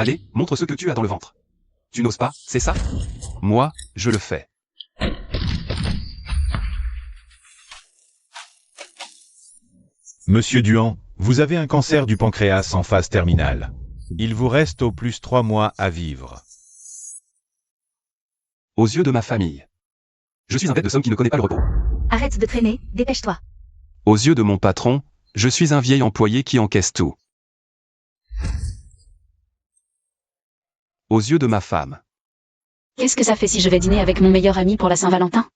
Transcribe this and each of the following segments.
Allez, montre ce que tu as dans le ventre. Tu n'oses pas, c'est ça? Moi, je le fais. Monsieur Duhan, vous avez un cancer du pancréas en phase terminale. Il vous reste au plus 3 mois à vivre. Aux yeux de ma famille. Je suis un bête de somme qui ne connaît pas le repos. Arrête de traîner, dépêche-toi. Aux yeux de mon patron, je suis un vieil employé qui encaisse tout. Aux yeux de ma femme. Qu'est-ce que ça fait si je vais dîner avec mon meilleur ami pour la Saint-Valentin?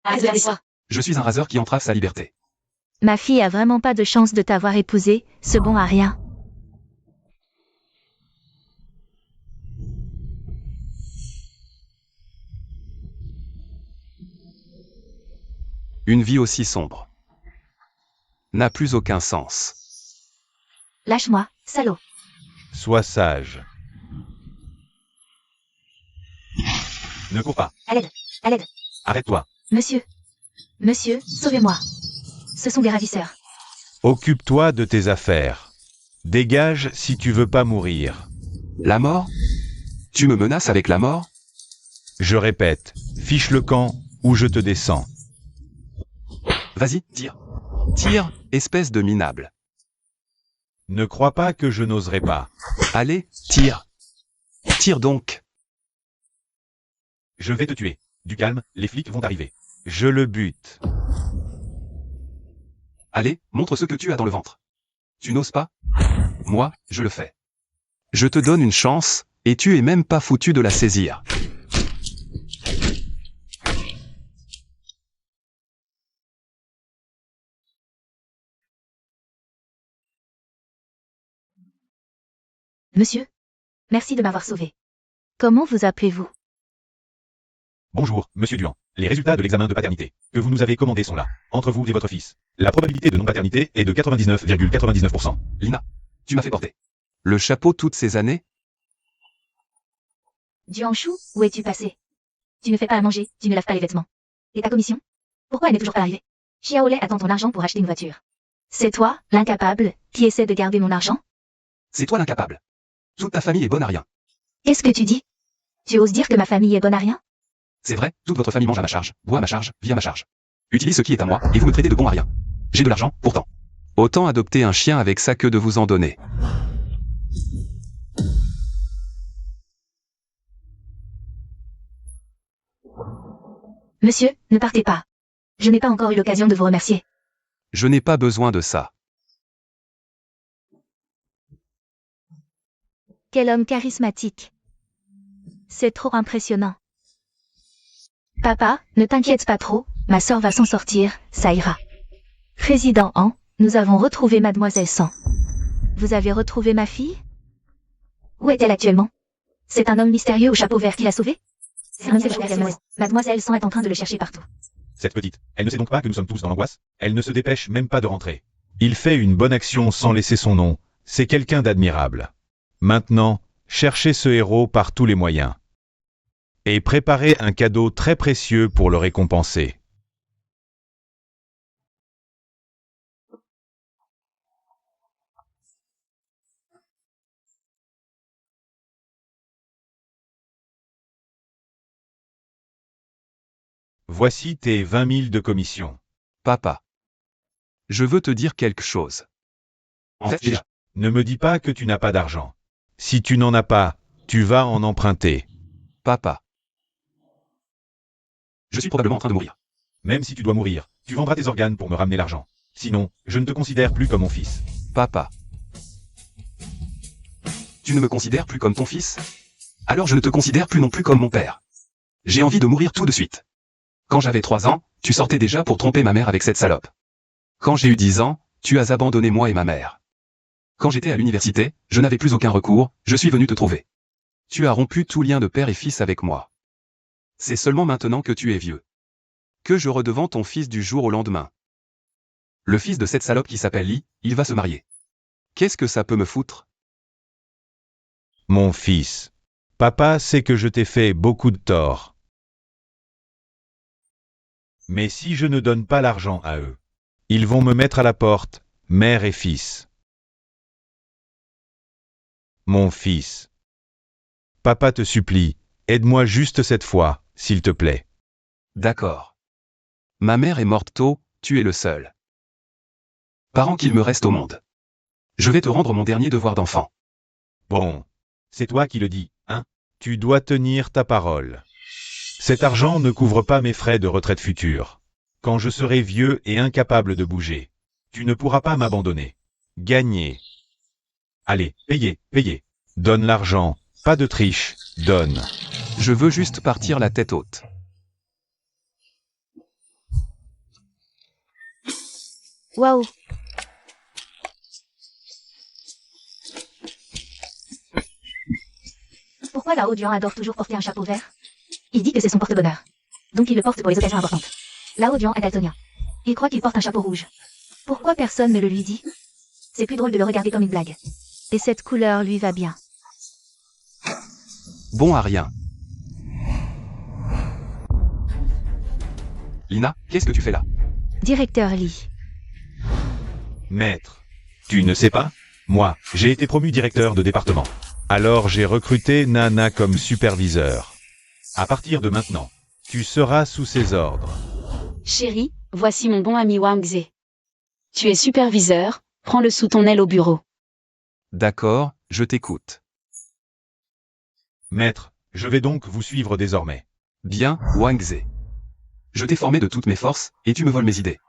Arrête de faire ça. Je suis un raseur qui entrave sa liberté. Ma fille a vraiment pas de chance de t'avoir épousé, ce bon à rien. Une vie aussi sombre n'a plus aucun sens. Lâche-moi, salaud. Sois sage. Ne cours pas. À l'aide, à l'aide. Arrête-toi. Monsieur, sauvez-moi. Ce sont des ravisseurs. Occupe-toi de tes affaires. Dégage si tu veux pas mourir. La mort? Tu me menaces avec la mort? Je répète, fiche le camp ou je te descends. Vas-y, tire. Tire, espèce de minable. Ne crois pas que je n'oserais pas. Allez, tire. Tire donc. Je vais te tuer. Du calme, les flics vont arriver. Je le bute. Allez, montre ce que tu as dans le ventre. Tu n'oses pas? Moi, je le fais. Je te donne une chance, et tu es même pas foutu de la saisir. Monsieur, merci de m'avoir sauvé. Comment vous appelez-vous? Bonjour, monsieur Duhan. Les résultats de l'examen de paternité que vous nous avez commandés sont là, entre vous et votre fils. La probabilité de non-paternité est de 99,99%. Lina, tu m'as fait porter le chapeau toutes ces années? Duanchou, où es-tu passé? Tu ne fais pas à manger, tu ne laves pas les vêtements. Et ta commission? Pourquoi elle n'est toujours pas arrivée? Xiaolei attend ton argent pour acheter une voiture. C'est toi, l'incapable, qui essaie de garder mon argent? C'est toi l'incapable. Toute ta famille est bonne à rien. Qu'est-ce que tu dis? Tu oses dire que ma famille est bonne à rien? C'est vrai, toute votre famille mange à ma charge, boit à ma charge, vit à ma charge. Utilise ce qui est à moi, et vous me traitez de bon à rien. J'ai de l'argent, pourtant. Autant adopter un chien avec ça que de vous en donner. Monsieur, ne partez pas. Je n'ai pas encore eu l'occasion de vous remercier. Je n'ai pas besoin de ça. Quel homme charismatique. C'est trop impressionnant. Papa, ne t'inquiète pas trop, ma sœur va s'en sortir, ça ira. Président Han, Nous avons retrouvé Mademoiselle Sang. vous avez retrouvé ma fille? Où est-elle actuellement? C'est un homme mystérieux au chapeau vert qui l'a sauvée? C'est un mystérieux. Mademoiselle Sang est en train de le chercher partout. Cette petite, elle ne sait donc pas que nous sommes tous dans l'angoisse. Elle ne se dépêche même pas de rentrer. Il fait une bonne action sans laisser son nom. C'est quelqu'un d'admirable. Maintenant, cherchez ce héros par tous les moyens. Et préparez un cadeau très précieux pour le récompenser. Voici tes 20 000 de commission. Papa. Je veux te dire quelque chose. En fait, j'ai... Ne me dis pas que tu n'as pas d'argent. Si tu n'en as pas, tu vas en emprunter. Papa. Je suis probablement en train de mourir. Même si tu dois mourir, tu vendras tes organes pour me ramener l'argent. Sinon, je ne te considère plus comme mon fils. Papa. Tu ne me considères plus comme ton fils? Alors je ne te considère plus non plus comme mon père. J'ai envie de mourir tout de suite. Quand j'avais 3 ans, tu sortais déjà pour tromper ma mère avec cette salope. Quand j'ai eu 10 ans, tu as abandonné moi et ma mère. Quand j'étais à l'université, je n'avais plus aucun recours, je suis venu te trouver. Tu as rompu tout lien de père et fils avec moi. C'est seulement maintenant que tu es vieux que je redevance ton fils du jour au lendemain. Le fils de cette salope qui s'appelle Li, il va se marier. Qu'est-ce que ça peut me foutre? Mon fils. Papa sait que je t'ai fait beaucoup de tort. Mais si je ne donne pas l'argent à eux, ils vont me mettre à la porte, mère et fils. Mon fils. Papa te supplie, aide-moi juste cette fois, s'il te plaît. D'accord. Ma mère est morte tôt, tu es le seul parent qu'il me reste au monde. Je vais te rendre mon dernier devoir d'enfant. Bon. C'est toi qui le dis, hein? Tu dois tenir ta parole. Cet argent ne couvre pas mes frais de retraite futurs. Quand je serai vieux et incapable de bouger, tu ne pourras pas m'abandonner. Gagner. Allez, payez, payez. Donne l'argent, pas de triche, donne. Je veux juste partir la tête haute. Waouh. Pourquoi Lao Duan adore toujours porter un chapeau vert? Il dit que c'est son porte-bonheur. Donc il le porte pour les occasions importantes. Lao Duan est daltonien. Il croit qu'il porte un chapeau rouge. Pourquoi personne ne le lui dit? C'est plus drôle de le regarder comme une blague. Et cette couleur lui va bien. Bon à rien. Lina, qu'est-ce que tu fais là? Directeur Lee. Maître. Tu ne sais pas? Moi, j'ai été promu directeur de département. Alors j'ai recruté Nana comme superviseur. À partir de maintenant, tu seras sous ses ordres. Chérie, voici mon bon ami Wang Ze. Tu es superviseur, prends-le sous ton aile au bureau. D'accord, je t'écoute. Maître, je vais donc vous suivre désormais. Bien, Wang Ze. Je t'ai formé de toutes mes forces, et tu me voles mes idées.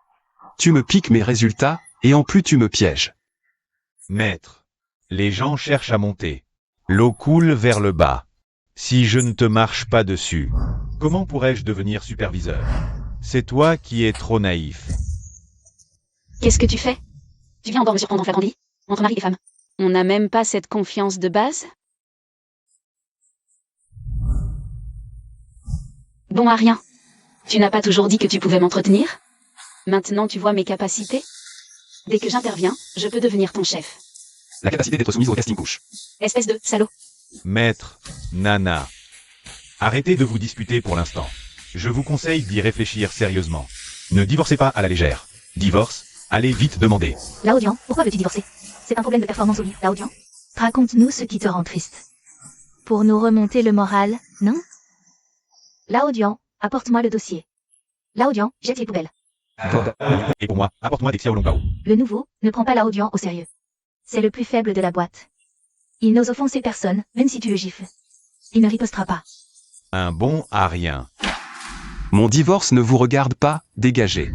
Tu me piques mes résultats, et en plus tu me pièges. Maître, les gens cherchent à monter. L'eau coule vers le bas. Si je ne te marche pas dessus, comment pourrais-je devenir superviseur? C'est toi qui es trop naïf. Qu'est-ce que tu fais? Tu viens encore me surprendre en flagrant délit? Entre mari et femme. On n'a même pas cette confiance de base? Bon à rien. Tu n'as pas toujours dit que tu pouvais m'entretenir? Maintenant tu vois mes capacités? Dès que j'interviens, je peux devenir ton chef. La capacité d'être soumise au casting couche. Espèce de salaud. Maître, Nana. Arrêtez de vous disputer pour l'instant. Je vous conseille d'y réfléchir sérieusement. Ne divorcez pas à la légère. Divorce, allez vite demander. Lao Duan, pourquoi veux-tu divorcer? C'est un problème de performance au lit, Lao Duan. Raconte-nous ce qui te rend triste. Pour nous remonter le moral, non? Lao Duan, apporte-moi le dossier. Lao Duan, jette les poubelles. Et pour moi, apporte-moi des Xiao Long Bao. Le nouveau ne prend pas Lao Duan au sérieux. C'est le plus faible de la boîte. Il n'ose offenser personne, même si tu le gifles. Il ne ripostera pas. Un bon à rien. Mon divorce ne vous regarde pas, dégagez.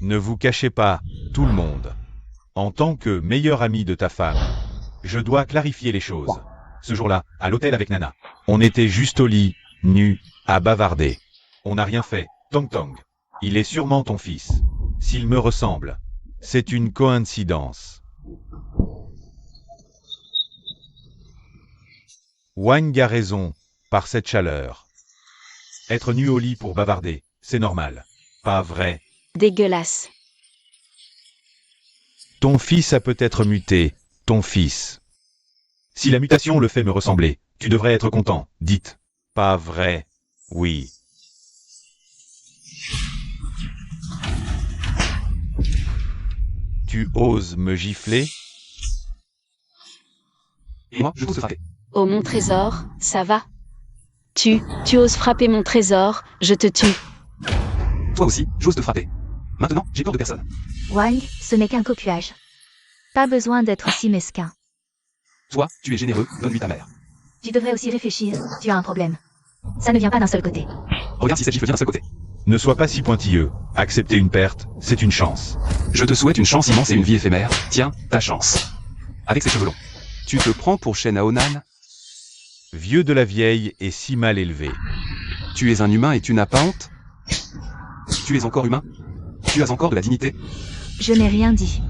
Ne vous cachez pas, tout le monde. En tant que meilleur ami de ta femme, je dois clarifier les choses. Ce jour-là, à l'hôtel avec Nana, on était juste au lit, nus, à bavarder. On n'a rien fait, Tong Tong. Il est sûrement ton fils. S'il me ressemble, c'est une coïncidence. Wang a raison, par cette chaleur. Être nu au lit pour bavarder, c'est normal. Pas vrai. Dégueulasse. Ton fils a peut-être muté, ton fils. Si la mutation le fait me ressembler, tu devrais être content, dites. Pas vrai. Oui. Tu oses me gifler? Et moi, je t'ose frapper. Oh mon trésor, ça va? Tu oses frapper mon trésor, je te tue. Toi aussi, j'ose te frapper. Maintenant, j'ai peur de personne. Wang, ce n'est qu'un copiage. Pas besoin d'être si mesquin. Toi, tu es généreux, donne-lui ta mère. Tu devrais aussi réfléchir, tu as un problème. Ça ne vient pas d'un seul côté. Regarde si cette gifle vient d'un seul côté. Ne sois pas si pointilleux. Accepter une perte, c'est une chance. Je te souhaite une chance immense et une vie éphémère. Tiens, ta chance. Avec ces cheveux longs. Tu te prends pour Shen Aonan? Vieux de la vieille et si mal élevé. Tu es un humain et tu n'as pas honte? Tu es encore humain? Tu as encore de la dignité? Je n'ai rien dit.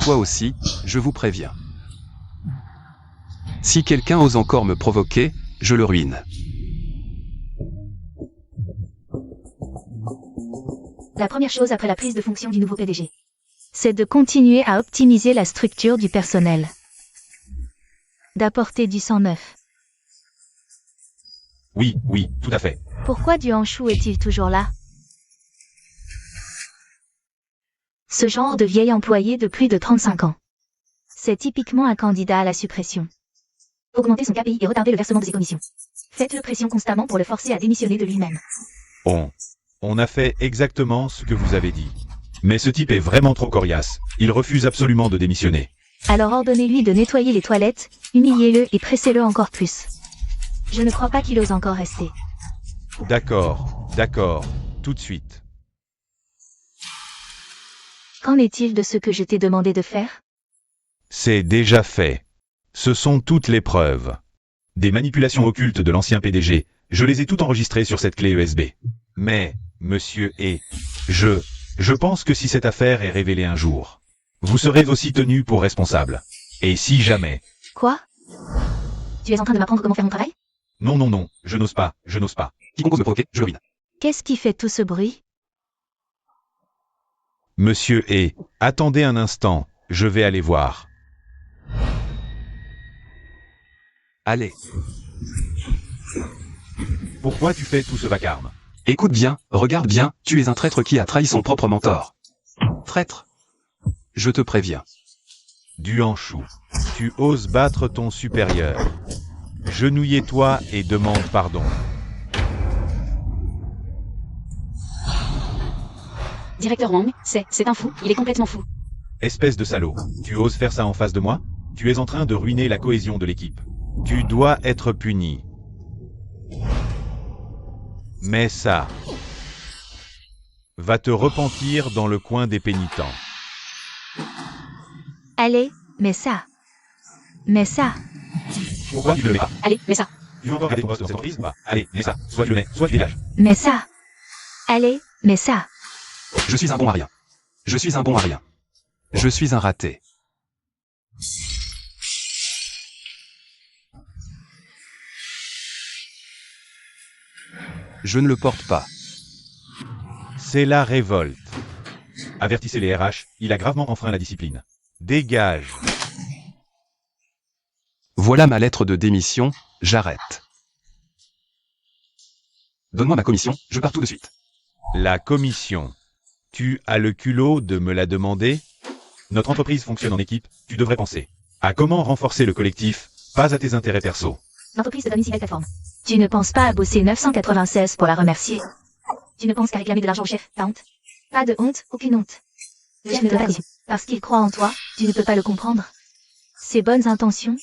Toi aussi, je vous préviens. Si quelqu'un ose encore me provoquer, je le ruine. La première chose après la prise de fonction du nouveau PDG. C'est de continuer à optimiser la structure du personnel. D'apporter du sang neuf. Oui, tout à fait. Pourquoi Duanshu est-il toujours là? Ce genre de vieil employé de plus de 35 ans. C'est typiquement un candidat à la suppression. Augmenter son KPI et retarder le versement de ses commissions. Faites-le pression constamment pour le forcer à démissionner de lui-même. On a fait exactement ce que vous avez dit. Mais ce type est vraiment trop coriace. Il refuse absolument de démissionner. Alors ordonnez-lui de nettoyer les toilettes, humiliez-le et pressez-le encore plus. Je ne crois pas qu'il ose encore rester. D'accord, tout de suite. Qu'en est-il de ce que je t'ai demandé de faire? C'est déjà fait. Ce sont toutes les preuves. Des manipulations occultes de l'ancien PDG, je les ai toutes enregistrées sur cette clé USB. Mais, monsieur je pense que si cette affaire est révélée un jour, vous serez aussi tenu pour responsable. Et si jamais... Quoi? Tu es en train de m'apprendre comment faire mon travail? Non, je n'ose pas. Quiconque ose me provoquer, je le ruine. Qu'est-ce qui fait tout ce bruit? Monsieur attendez un instant, je vais aller voir. Allez. Pourquoi tu fais tout ce vacarme? Écoute bien, regarde bien, tu es un traître qui a trahi son propre mentor. Traître. Je te préviens. Duanchou, tu oses battre ton supérieur. Genouillez-toi et demande pardon. Directeur Wang, c'est un fou, il est complètement fou. Espèce de salaud, tu oses faire ça en face de moi? Tu es en train de ruiner la cohésion de l'équipe. Tu dois être puni. Mais ça va te repentir dans le coin des pénitents. Allez, mais ça. Pourquoi tu ne le mets pas? Allez, mets ça. Tu veux encore garder ton poste dans cette entreprise? Bah, allez, mets ça. Soit tu le mets, soit tu dégages. Mais ça. Allez, mais ça. Je suis un bon à rien. Je suis un bon à rien. Je suis un raté. Je ne le porte pas. C'est la révolte. Avertissez les RH, il a gravement enfreint la discipline. Dégage. Voilà ma lettre de démission, j'arrête. Donne-moi ma commission, je pars tout de suite. La commission. Tu as le culot de me la demander? Notre entreprise fonctionne en équipe, tu devrais penser à comment renforcer le collectif, pas à tes intérêts perso. L'entreprise te donne une si belle plateforme. Tu ne penses pas à bosser 996 pour la remercier? Tu ne penses qu'à réclamer de l'argent au chef, t'as honte? Pas de honte, aucune honte. Le chef ne te donne pas de Parce qu'il croit en toi, tu ne peux pas le comprendre. Ses bonnes intentions?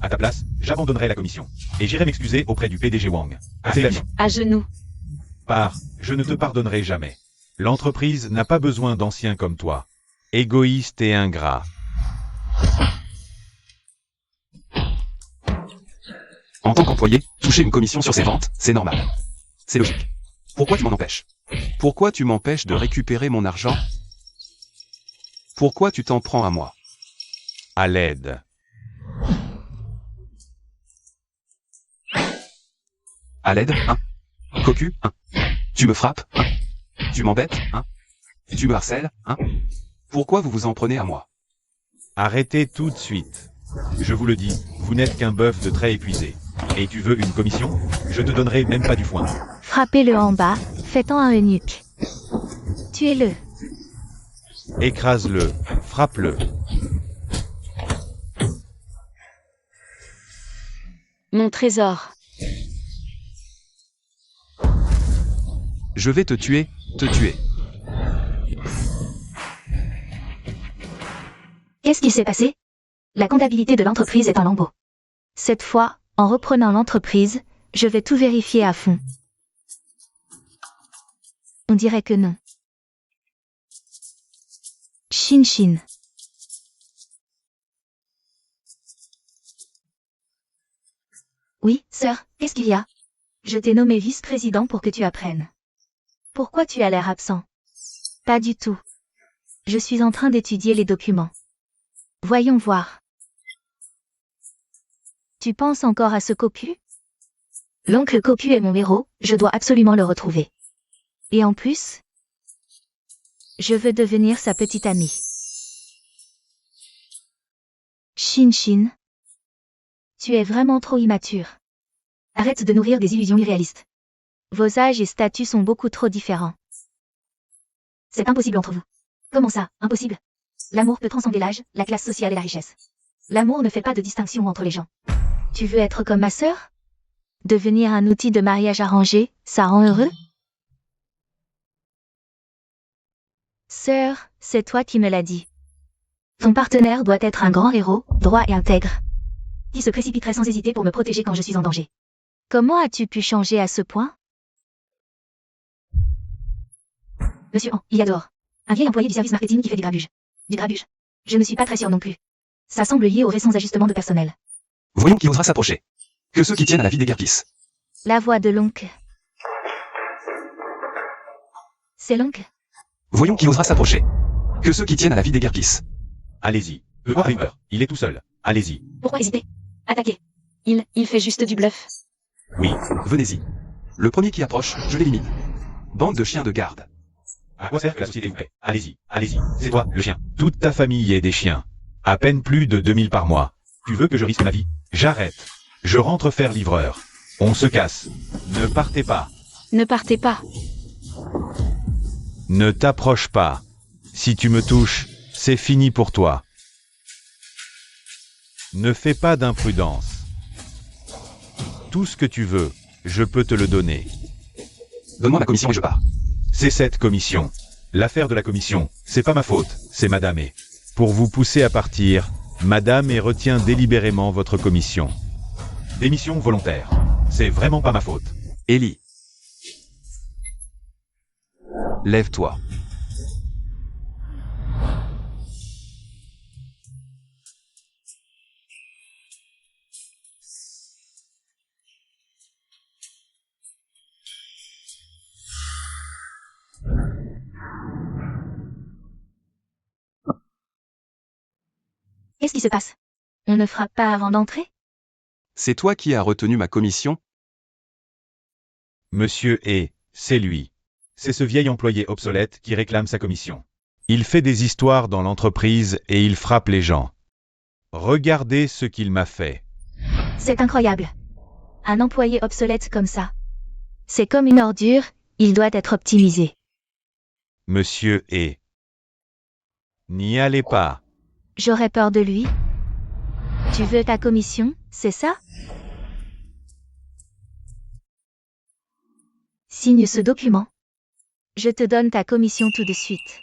À ta place, j'abandonnerai la commission. Et j'irai m'excuser auprès du PDG Wang. C'est la vie. À genoux. Je ne te pardonnerai jamais. L'entreprise n'a pas besoin d'anciens comme toi. Égoïste et ingrat. En tant qu'employé, toucher une commission sur ses ventes, c'est normal. C'est logique. Pourquoi tu m'en empêches? Pourquoi tu m'empêches de récupérer mon argent? Pourquoi tu t'en prends à moi? À l'aide. À l'aide, hein? Cocu, hein? Tu me frappes, hein? Tu m'embêtes, hein? Tu me harcèles, hein? Pourquoi vous vous en prenez à moi? Arrêtez tout de suite. Je vous le dis, vous n'êtes qu'un bœuf de trait épuisé. Et tu veux une commission? Je te donnerai même pas du foin. Frappez-le en bas, faites-en un eunuque. Tuez-le. Écrase-le, frappe-le. Mon trésor. Je vais te tuer, te tuer. Qu'est-ce qui s'est passé? La comptabilité de l'entreprise est en lambeaux. Cette fois, en reprenant l'entreprise, je vais tout vérifier à fond. On dirait que non. Shin. Oui, sœur, qu'est-ce qu'il y a? Je t'ai nommé vice-président pour que tu apprennes. Pourquoi tu as l'air absent? Pas du tout. Je suis en train d'étudier les documents. Voyons voir. Tu penses encore à ce cocu? L'oncle Cocu est mon héros, je dois absolument le retrouver. Et en plus, je veux devenir sa petite amie. Shin, tu es vraiment trop immature. Arrête de nourrir des illusions irréalistes. Vos âges et statuts sont beaucoup trop différents. C'est impossible entre vous. Comment ça, impossible? L'amour peut transcender l'âge, la classe sociale et la richesse. L'amour ne fait pas de distinction entre les gens. Tu veux être comme ma sœur? Devenir un outil de mariage arrangé, ça rend heureux? Sœur, c'est toi qui me l'as dit. Ton partenaire doit être un grand héros, droit et intègre, qui se précipiterait sans hésiter pour me protéger quand je suis en danger. Comment as-tu pu changer à ce point? Monsieur, il y a dehors un vieil employé du service marketing qui fait du grabuge. Du grabuge. Je ne suis pas très sûre non plus. Ça semble lié aux récents ajustements de personnel. Voyons qui osera s'approcher. Que ceux qui tiennent à la vie des guerpis. La voix de l'oncle. C'est l'oncle? Voyons qui osera s'approcher. Que ceux qui tiennent à la vie des guerpis. Allez-y. Reaper, il est tout seul. Allez-y. Pourquoi hésiter? Attaquez. Il fait juste du bluff. Oui. Venez-y. Le premier qui approche, je l'élimine. Bande de chiens de garde. À quoi sert que la société vous paie? Allez-y, allez-y. C'est toi, le chien. Toute ta famille est des chiens. À peine plus de 2000 par mois. Tu veux que je risque ma vie? J'arrête. Je rentre faire livreur. On se casse. Ne partez pas. Ne partez pas. Ne t'approche pas. Si tu me touches, c'est fini pour toi. Ne fais pas d'imprudence. Tout ce que tu veux, je peux te le donner. Donne-moi ma commission et je pars. C'est cette commission. L'affaire de la commission, c'est pas ma faute, c'est Madame E. Pour vous pousser à partir, Madame E retient délibérément votre commission. Démission volontaire. C'est vraiment pas ma faute. Ellie. Lève-toi. Qu'est-ce qui se passe? On ne frappe pas avant d'entrer? C'est toi qui as retenu ma commission? Monsieur E, c'est lui. C'est ce vieil employé obsolète qui réclame sa commission. Il fait des histoires dans l'entreprise et il frappe les gens. Regardez ce qu'il m'a fait. C'est incroyable. Un employé obsolète comme ça. C'est comme une ordure, il doit être optimisé. Monsieur E. N'y allez pas. J'aurais peur de lui. Tu veux ta commission, c'est ça? Signe ce document. Je te donne ta commission tout de suite.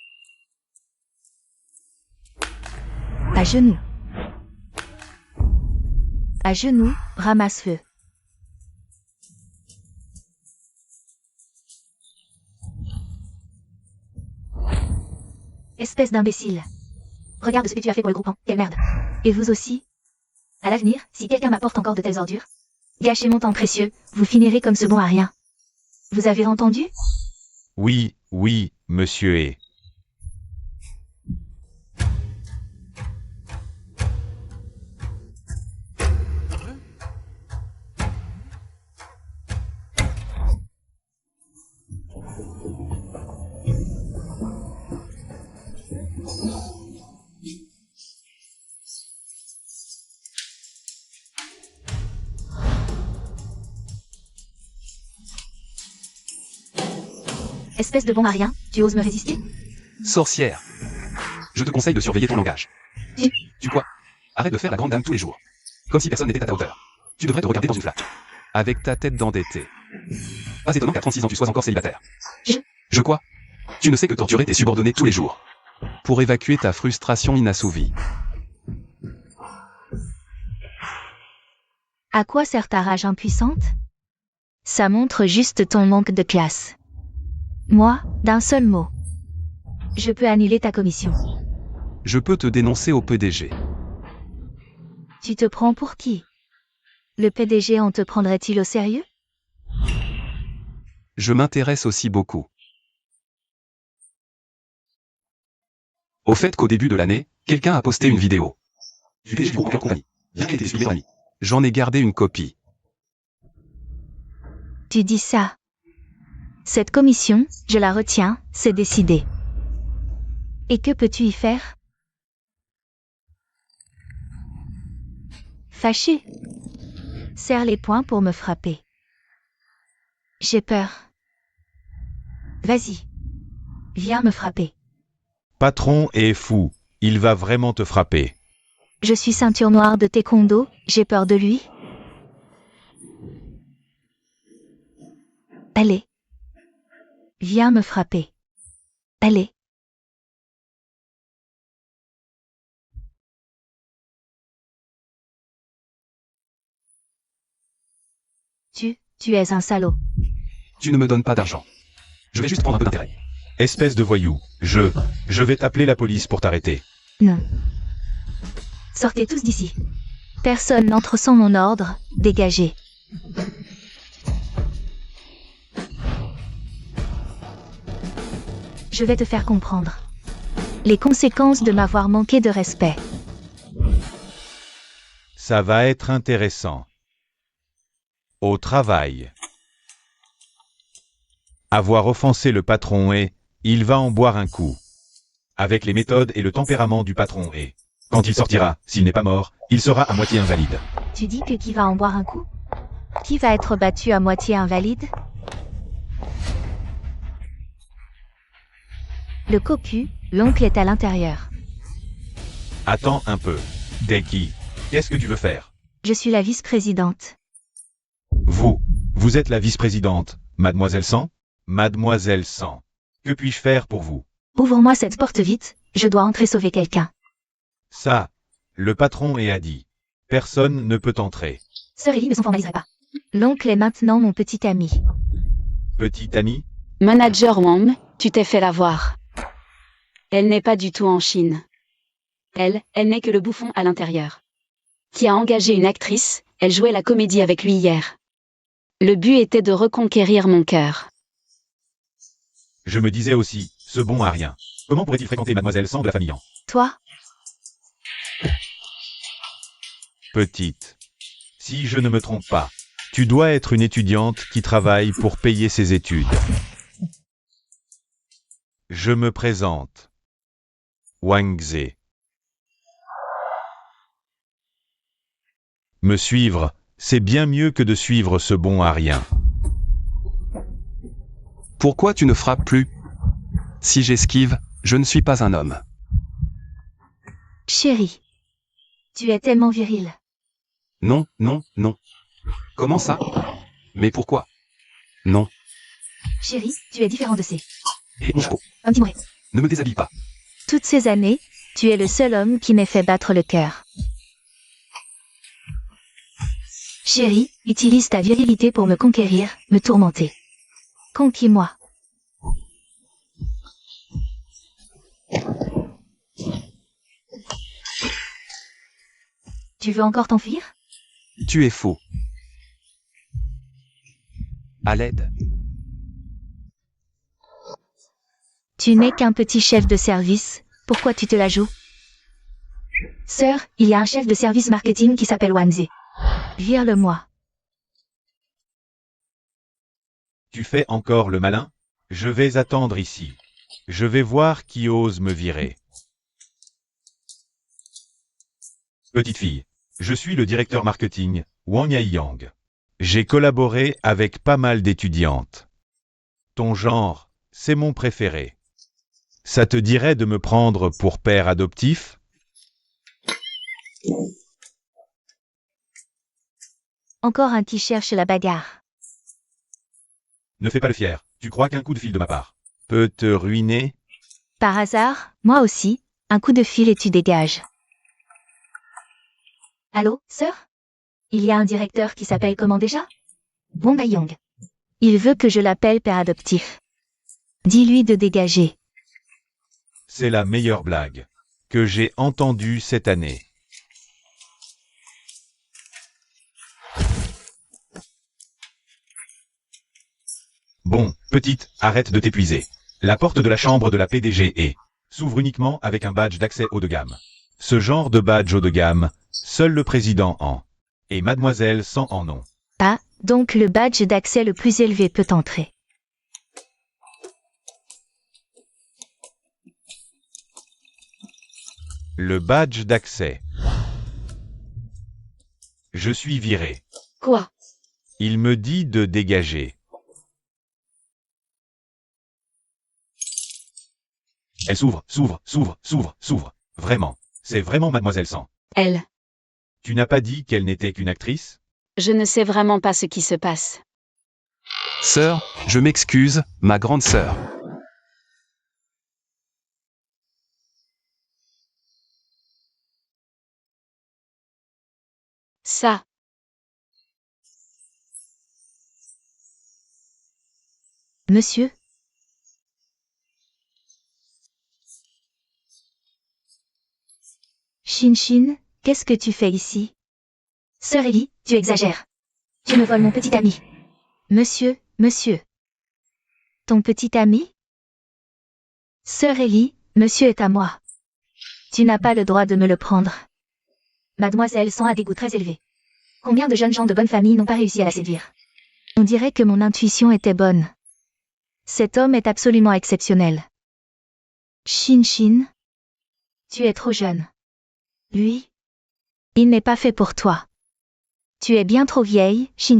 À genoux. À genoux, ramasse-feu. Espèce d'imbécile. Regarde ce que tu as fait pour le groupe, hein. Quelle merde. Et vous aussi? À l'avenir, si quelqu'un m'apporte encore de telles ordures, gâchez mon temps précieux, vous finirez comme ce bon à rien. Vous avez entendu? Oui, oui, monsieur E. Espèce de bon à rien, tu oses me résister? Sorcière. Je te conseille de surveiller ton langage. Tu quoi? Arrête de faire la grande dame tous les jours. Comme si personne n'était à ta hauteur. Tu devrais te regarder dans une flaque. Avec ta tête d'endetté. Pas étonnant qu'à 36 ans tu sois encore célibataire. Je quoi? Tu ne sais que torturer tes subordonnés tous les jours. Pour évacuer ta frustration inassouvie. À quoi sert ta rage impuissante? Ça montre juste ton manque de classe. Moi, d'un seul mot. Je peux annuler ta commission. Je peux te dénoncer au PDG. Tu te prends pour qui? Le PDG en te prendrait-il au sérieux? Je m'intéresse aussi beaucoup au fait qu'au début de l'année, quelqu'un a posté une vidéo du PDG du groupe en compagnie. Bien qu'elle ait été suivie par ami. J'en ai gardé une copie. Tu dis ça. Cette commission, je la retiens, c'est décidé. Et que peux-tu y faire? Fâché. Serre les poings pour me frapper. J'ai peur. Vas-y. Viens me frapper. Patron est fou. Il va vraiment te frapper. Je suis ceinture noire de taekwondo, j'ai peur de lui. Allez. Viens me frapper. Allez. Tu es un salaud. Tu ne me donnes pas d'argent. Je vais juste prendre un peu d'intérêt. Espèce de voyou, je vais t'appeler la police pour t'arrêter. Non. Sortez tous d'ici. Personne n'entre sans mon ordre, dégagez. Je vais te faire comprendre les conséquences de m'avoir manqué de respect. Ça va être intéressant. Au travail. Avoir offensé le patron et il va en boire un coup. Avec les méthodes et le tempérament du patron et quand il sortira, s'il n'est pas mort, il sera à moitié invalide. Tu dis que qui va en boire un coup? Qui va être battu à moitié invalide? Le cocu, l'oncle est à l'intérieur. Attends un peu. T'es qui? Qu'est-ce que tu veux faire? Je suis la vice-présidente. Vous êtes la vice-présidente, mademoiselle Sang? Mademoiselle Sang. Que puis-je faire pour vous? Ouvre-moi cette porte vite, je dois entrer sauver quelqu'un. Ça, le patron a dit. Personne ne peut entrer. Sœur Ellie ne s'en formaliserait pas. L'oncle est maintenant mon petit ami. Petit ami? Manager Wang, tu t'es fait l'avoir. Elle n'est pas du tout en Chine. Elle n'est que le bouffon à l'intérieur. Qui a engagé une actrice, elle jouait la comédie avec lui hier. Le but était de reconquérir mon cœur. Je me disais aussi, ce bon à rien. Comment pourrait-il fréquenter mademoiselle Sang de la famille Yang? Toi? Petite. Si je ne me trompe pas, tu dois être une étudiante qui travaille pour payer ses études. Je me présente. Wang Ze. Me suivre, c'est bien mieux que de suivre ce bon à rien. Pourquoi tu ne frappes plus? Si j'esquive, je ne suis pas un homme. Chérie. Tu es tellement viril. Non, non, non. Comment ça? Mais pourquoi? Non. Chérie, tu es différent de ces. Et Onchko, Un petit mouret. ne me déshabille pas. Toutes ces années, tu es le seul homme qui m'ait fait battre le cœur. Chérie, utilise ta virilité pour me conquérir, me tourmenter. Conquis-moi. Tu veux encore t'enfuir? Tu es faux. À l'aide. Tu n'es qu'un petit chef de service, pourquoi tu te la joues? Sœur, il y a un chef de service marketing qui s'appelle Wanze. Vire-le-moi. Tu fais encore le malin? Je vais attendre ici. Je vais voir qui ose me virer. Petite fille, je suis le directeur marketing, Wang Yang. J'ai collaboré avec pas mal d'étudiantes. Ton genre, c'est mon préféré. Ça te dirait de me prendre pour père adoptif? Encore un qui cherche la bagarre. Ne fais pas le fier, tu crois qu'un coup de fil de ma part peut te ruiner? Par hasard, moi aussi, un coup de fil et tu dégages. Allô, sœur? Il y a un directeur qui s'appelle comment déjà? Wang Yang. Il veut que je l'appelle père adoptif. Dis-lui de dégager. C'est la meilleure blague que j'ai entendue cette année. Bon, petite, arrête de t'épuiser. La porte de la chambre de la PDG s'ouvre uniquement avec un badge d'accès haut de gamme. Ce genre de badge haut de gamme, seul le président en et mademoiselle Sang en ont. Ah, donc le badge d'accès le plus élevé peut entrer. Le badge d'accès. Je suis viré. Quoi? Il me dit de dégager. Elle s'ouvre. Vraiment. C'est vraiment mademoiselle Sang. Elle. Tu n'as pas dit qu'elle n'était qu'une actrice? Je ne sais vraiment pas ce qui se passe. Sœur, je m'excuse, ma grande sœur. Ça. Monsieur? Shin, qu'est-ce que tu fais ici? Sœur Ellie, tu exagères. Tu me voles mon petit ami. Monsieur. Ton petit ami? Sœur Ellie, monsieur est à moi. Tu n'as pas le droit de me le prendre. Mademoiselle Sang a des goûts très élevés. Combien de jeunes gens de bonne famille n'ont pas réussi à la séduire? On dirait que mon intuition était bonne. Cet homme est absolument exceptionnel. Shin, tu es trop jeune. Lui, il n'est pas fait pour toi. Tu es bien trop vieille, Shin.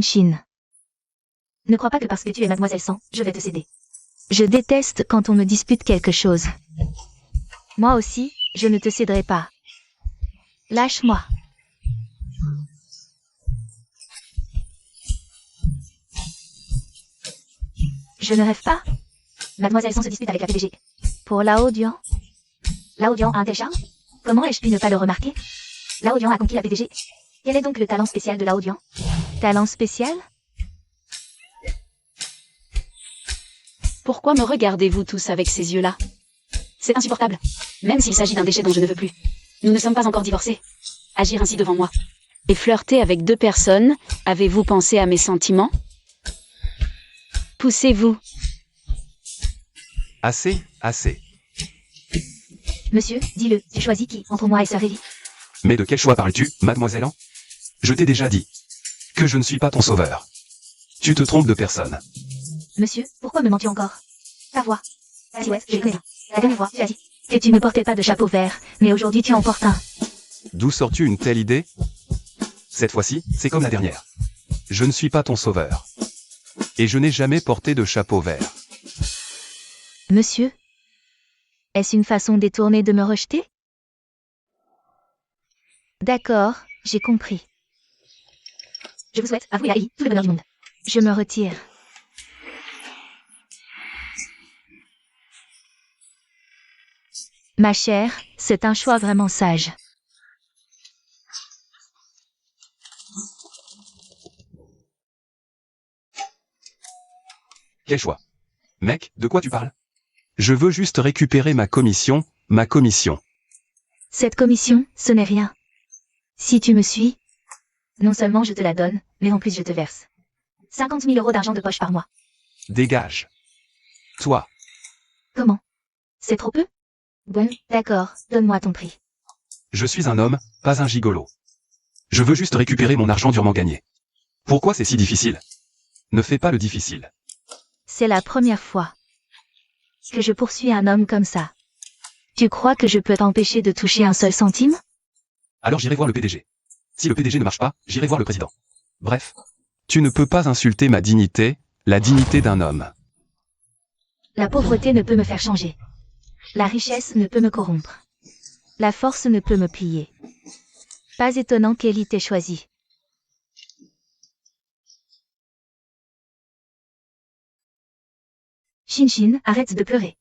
Ne crois pas que parce que tu es Mademoiselle Sang, je vais te céder. Je déteste quand on me dispute quelque chose. Moi aussi, je ne te céderai pas. Lâche-moi. Je ne rêve pas. Mademoiselle Sang se dispute avec la PDG. Pour la Audian, Laodian a un tel charme? Comment ai-je pu ne pas le remarquer? Laodian a conquis la PDG. Quel est donc le talent spécial de Laodian? talent spécial? Pourquoi me regardez-vous tous avec ces yeux-là? C'est insupportable. Même s'il s'agit d'un déchet dont je ne veux plus. Nous ne sommes pas encore divorcés. Agir ainsi devant moi. Et flirter avec deux personnes, avez-vous pensé à mes sentiments? Poussez-vous. Assez. Monsieur, dis-le, tu choisis qui, entre moi et Sœur Ellie? Mais de quel choix parles-tu, mademoiselle An? Je t'ai déjà dit que je ne suis pas ton sauveur. Tu te trompes de personne. Monsieur, pourquoi me mens-tu encore? Ta voix. Si ouais, je connais. La dernière fois, tu as dit que tu ne portais pas de chapeau vert, mais aujourd'hui tu en portes un. D'où sors-tu une telle idée? Cette fois-ci, c'est comme la dernière. Je ne suis pas ton sauveur. Et je n'ai jamais porté de chapeau vert. Monsieur? Est-ce une façon détournée de me rejeter? D'accord, j'ai compris. Je vous souhaite, avouez à Ellie, tout le bonheur du monde. Je me retire. Ma chère, c'est un choix vraiment sage. Quel choix? Mec, de quoi tu parles? Je veux juste récupérer ma commission. Cette commission, ce n'est rien. Si tu me suis, Non seulement je te la donne, mais en plus je te verse 50 000 € d'argent de poche par mois. Dégage. Toi. Comment? C'est trop peu? Bon, d'accord, donne-moi ton prix. Je suis un homme, pas un gigolo. Je veux juste récupérer mon argent durement gagné. Pourquoi c'est si difficile? Ne fais pas le difficile. c'est la première fois que je poursuis un homme comme ça. Tu crois que je peux t'empêcher de toucher un seul centime? Alors j'irai voir le PDG. Si le PDG ne marche pas, j'irai voir le président. Bref. Tu ne peux pas insulter ma dignité, la dignité d'un homme. La pauvreté ne peut me faire changer. La richesse ne peut me corrompre. La force ne peut me plier. Pas étonnant qu'Ellie t'ait choisi. Shin, arrête de pleurer.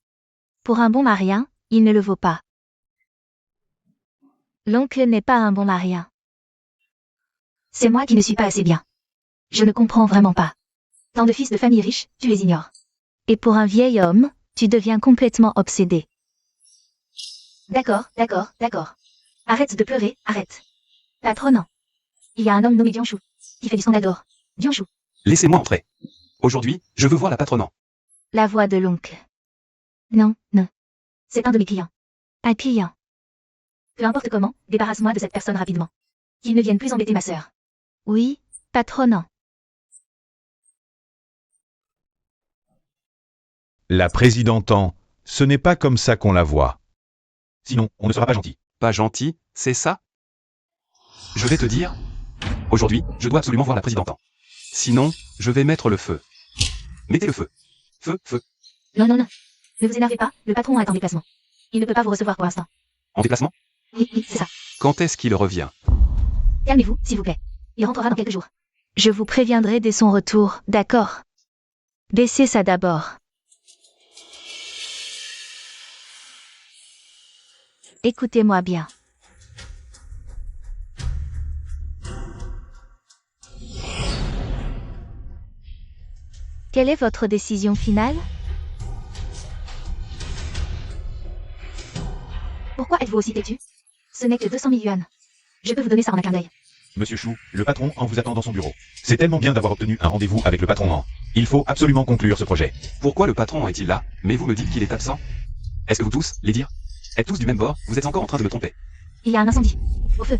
Pour un bon marien, il ne le vaut pas. L'oncle n'est pas un bon marien. C'est moi qui ne suis pas assez bien. Je ne comprends vraiment pas. Tant de fils de famille riches, tu les ignores. Et pour un vieil homme, tu deviens complètement obsédé. D'accord. Arrête de pleurer, arrête. Patronant. Il y a un homme nommé Dianchou, qui fait du scandale d'or. Dianchou. Laissez-moi entrer. Aujourd'hui, je veux voir la patronant. La voix de l'oncle. Non. C'est un de mes clients. Un client. Peu importe comment, débarrasse-moi de cette personne rapidement. Qu'il ne vienne plus embêter ma sœur. Oui, patronant. La présidente, ce n'est pas comme ça qu'on la voit. Sinon, on ne sera pas gentil. Pas gentil, c'est ça? Je vais te dire. Aujourd'hui, je dois absolument voir la présidente. Sinon, je vais mettre le feu. Mettez le feu. Feu. Non. Ne vous énervez pas, le patron est en déplacement. Il ne peut pas vous recevoir pour l'instant. En déplacement? Oui, c'est ça. Quand est-ce qu'il revient? Calmez-vous, s'il vous plaît. Il rentrera dans quelques jours. Je vous préviendrai dès son retour, d'accord? Baissez ça d'abord. Écoutez-moi bien. Quelle est votre décision finale? Pourquoi êtes-vous aussi têtu? Ce n'est que 200 000 yuan. Je peux vous donner ça en un clin d'œil. Monsieur Chou, le patron en vous attend dans son bureau. C'est tellement bien d'avoir obtenu un rendez-vous avec le patron en. Il faut absolument conclure ce projet. Pourquoi le patron est-il là, mais vous me dites qu'il est absent? Est-ce que vous tous, les dires, êtes tous du même bord? Vous êtes encore en train de me tromper. Il y a un incendie. Au feu.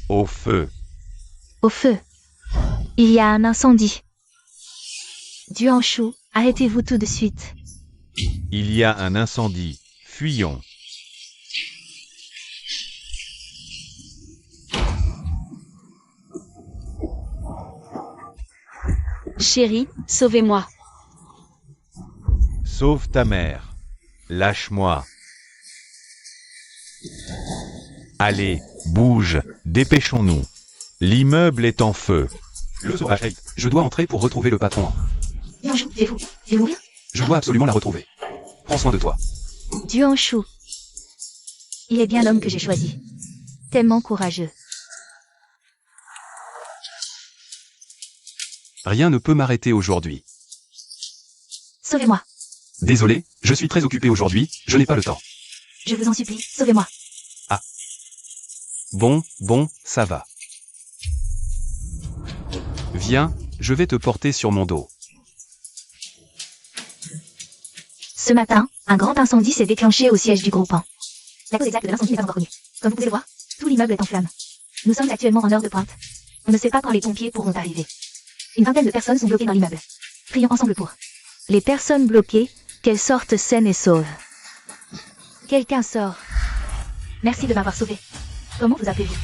Au feu. Au feu. Il y a un incendie. Duanshu, arrêtez-vous tout de suite. Il y a un incendie. Fuyons. Chérie, sauvez-moi. Sauve ta mère. Lâche-moi. Allez, bouge, dépêchons-nous. L'immeuble est en feu. Le sauvage, je dois entrer pour retrouver le patron. Duanshu, vais-vous mourir? Je dois absolument la retrouver. Prends soin de toi. Duanshu, Il est bien l'homme que j'ai choisi. tellement courageux. Rien ne peut m'arrêter aujourd'hui. Sauvez-moi. Désolé, je suis très occupé aujourd'hui, je n'ai pas le temps. Je vous en supplie, sauvez-moi. Bon, ça va. Viens, je vais te porter sur mon dos. Ce matin, un grand incendie s'est déclenché au siège du groupement. La cause exacte de l'incendie n'est pas encore connue. Comme vous pouvez le voir, tout l'immeuble est en flammes. Nous sommes actuellement en heure de pointe. On ne sait pas quand les pompiers pourront arriver. Une vingtaine de personnes sont bloquées dans l'immeuble. Prions ensemble pour. Les personnes bloquées, qu'elles sortent saines et sauves. Quelqu'un sort. Merci de m'avoir sauvé. Comment vous appelez-vous?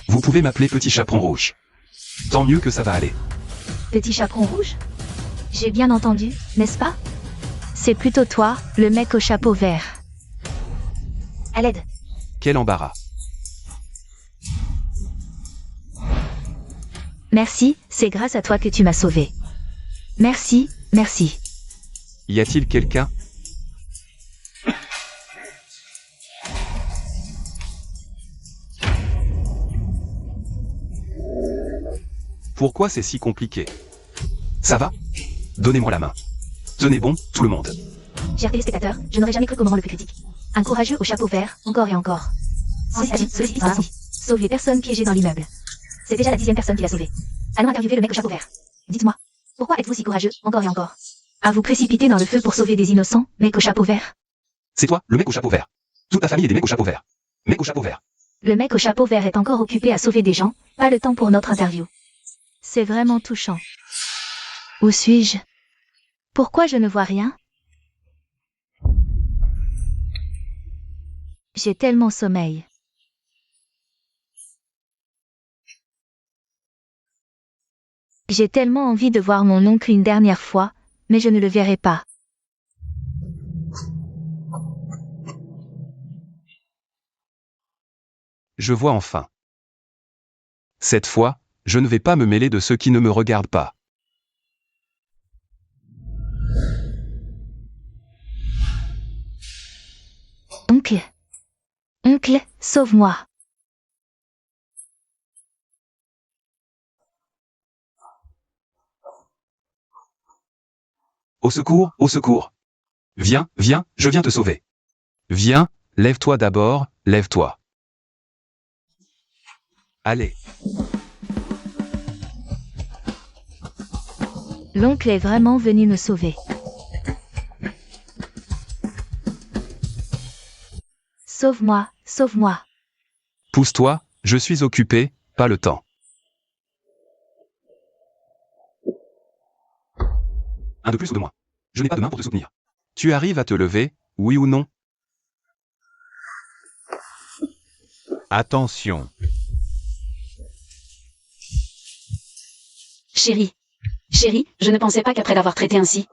Vous pouvez m'appeler Petit Chaperon Rouge. Tant mieux que ça va aller. Petit chaperon rouge? J'ai bien entendu, n'est-ce pas? C'est plutôt toi, le mec au chapeau vert. À l'aide. Quel embarras. Merci, c'est grâce à toi que tu m'as sauvé. Merci, merci. Y a-t-il quelqu'un? Pourquoi c'est si compliqué? Ça va? Donnez-moi la main. Tenez bon, tout le monde. Chers téléspectateurs, je n'aurais jamais cru qu'au moment le plus critique. Un courageux au chapeau vert, encore et encore. Sollicite dans l'incendie. Sauve les personnes piégées dans l'immeuble. C'est déjà la 10e personne qui l'a sauvé. Allons interviewer le mec au chapeau vert. Dites-moi, pourquoi êtes-vous si courageux, encore et encore? À vous précipiter dans le feu pour sauver des innocents, mec au chapeau vert? C'est toi, le mec au chapeau vert. Toute ta famille est des mecs au chapeau vert. Mec au chapeau vert. Le mec au chapeau vert est encore occupé à sauver des gens, pas le temps pour notre interview. C'est vraiment touchant. Où suis-je? Pourquoi je ne vois rien? J'ai tellement sommeil. J'ai tellement envie de voir mon oncle une dernière fois, mais je ne le verrai pas. Je vois enfin. Cette fois, je ne vais pas me mêler de ceux qui ne me regardent pas. Oncle. Oncle, sauve-moi. Au secours, au secours. Viens, viens, je viens te sauver. Viens, lève-toi d'abord, lève-toi. Allez. L'oncle est vraiment venu me sauver. Sauve-moi, sauve-moi. Pousse-toi, je suis occupé, pas le temps. Un de plus ou de moins. Je n'ai pas de main pour te soutenir. Tu arrives à te lever, oui ou non? Attention. Chérie. Chérie, je ne pensais pas qu'après l'avoir traité ainsi,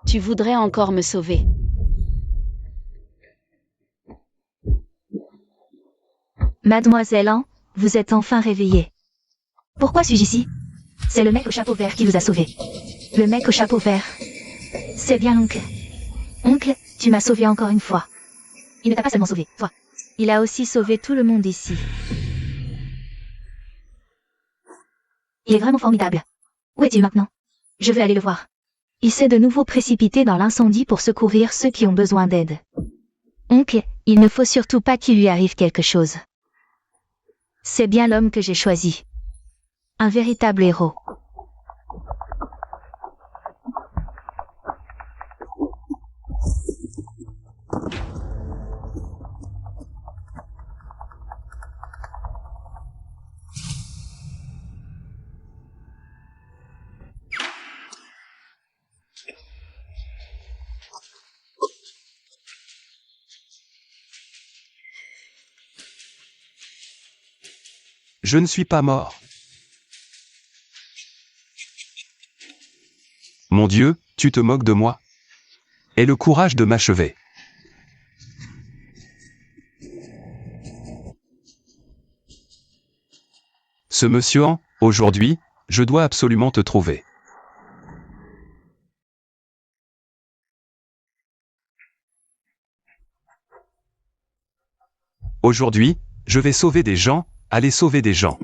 tu voudrais encore me sauver. Mademoiselle An, vous êtes enfin réveillé. Pourquoi suis-je ici? C'est le mec au chapeau vert qui vous a sauvé. Le mec au chapeau vert. C'est bien l'oncle. Oncle, tu m'as sauvé encore une fois. Il ne t'a pas seulement sauvé, toi. Il a aussi sauvé tout le monde ici. Il est vraiment formidable. Où est-il maintenant? Je veux aller le voir. Il s'est de nouveau précipité dans l'incendie pour secourir ceux qui ont besoin d'aide. Oncle, il ne faut surtout pas qu'il lui arrive quelque chose. C'est bien l'homme que j'ai choisi. Un véritable héros. Je ne suis pas mort. Mon Dieu, tu te moques de moi? Aie le courage de m'achever. Ce monsieur, aujourd'hui, je dois absolument te trouver. Aujourd'hui, je vais sauver des gens, aller sauver des gens.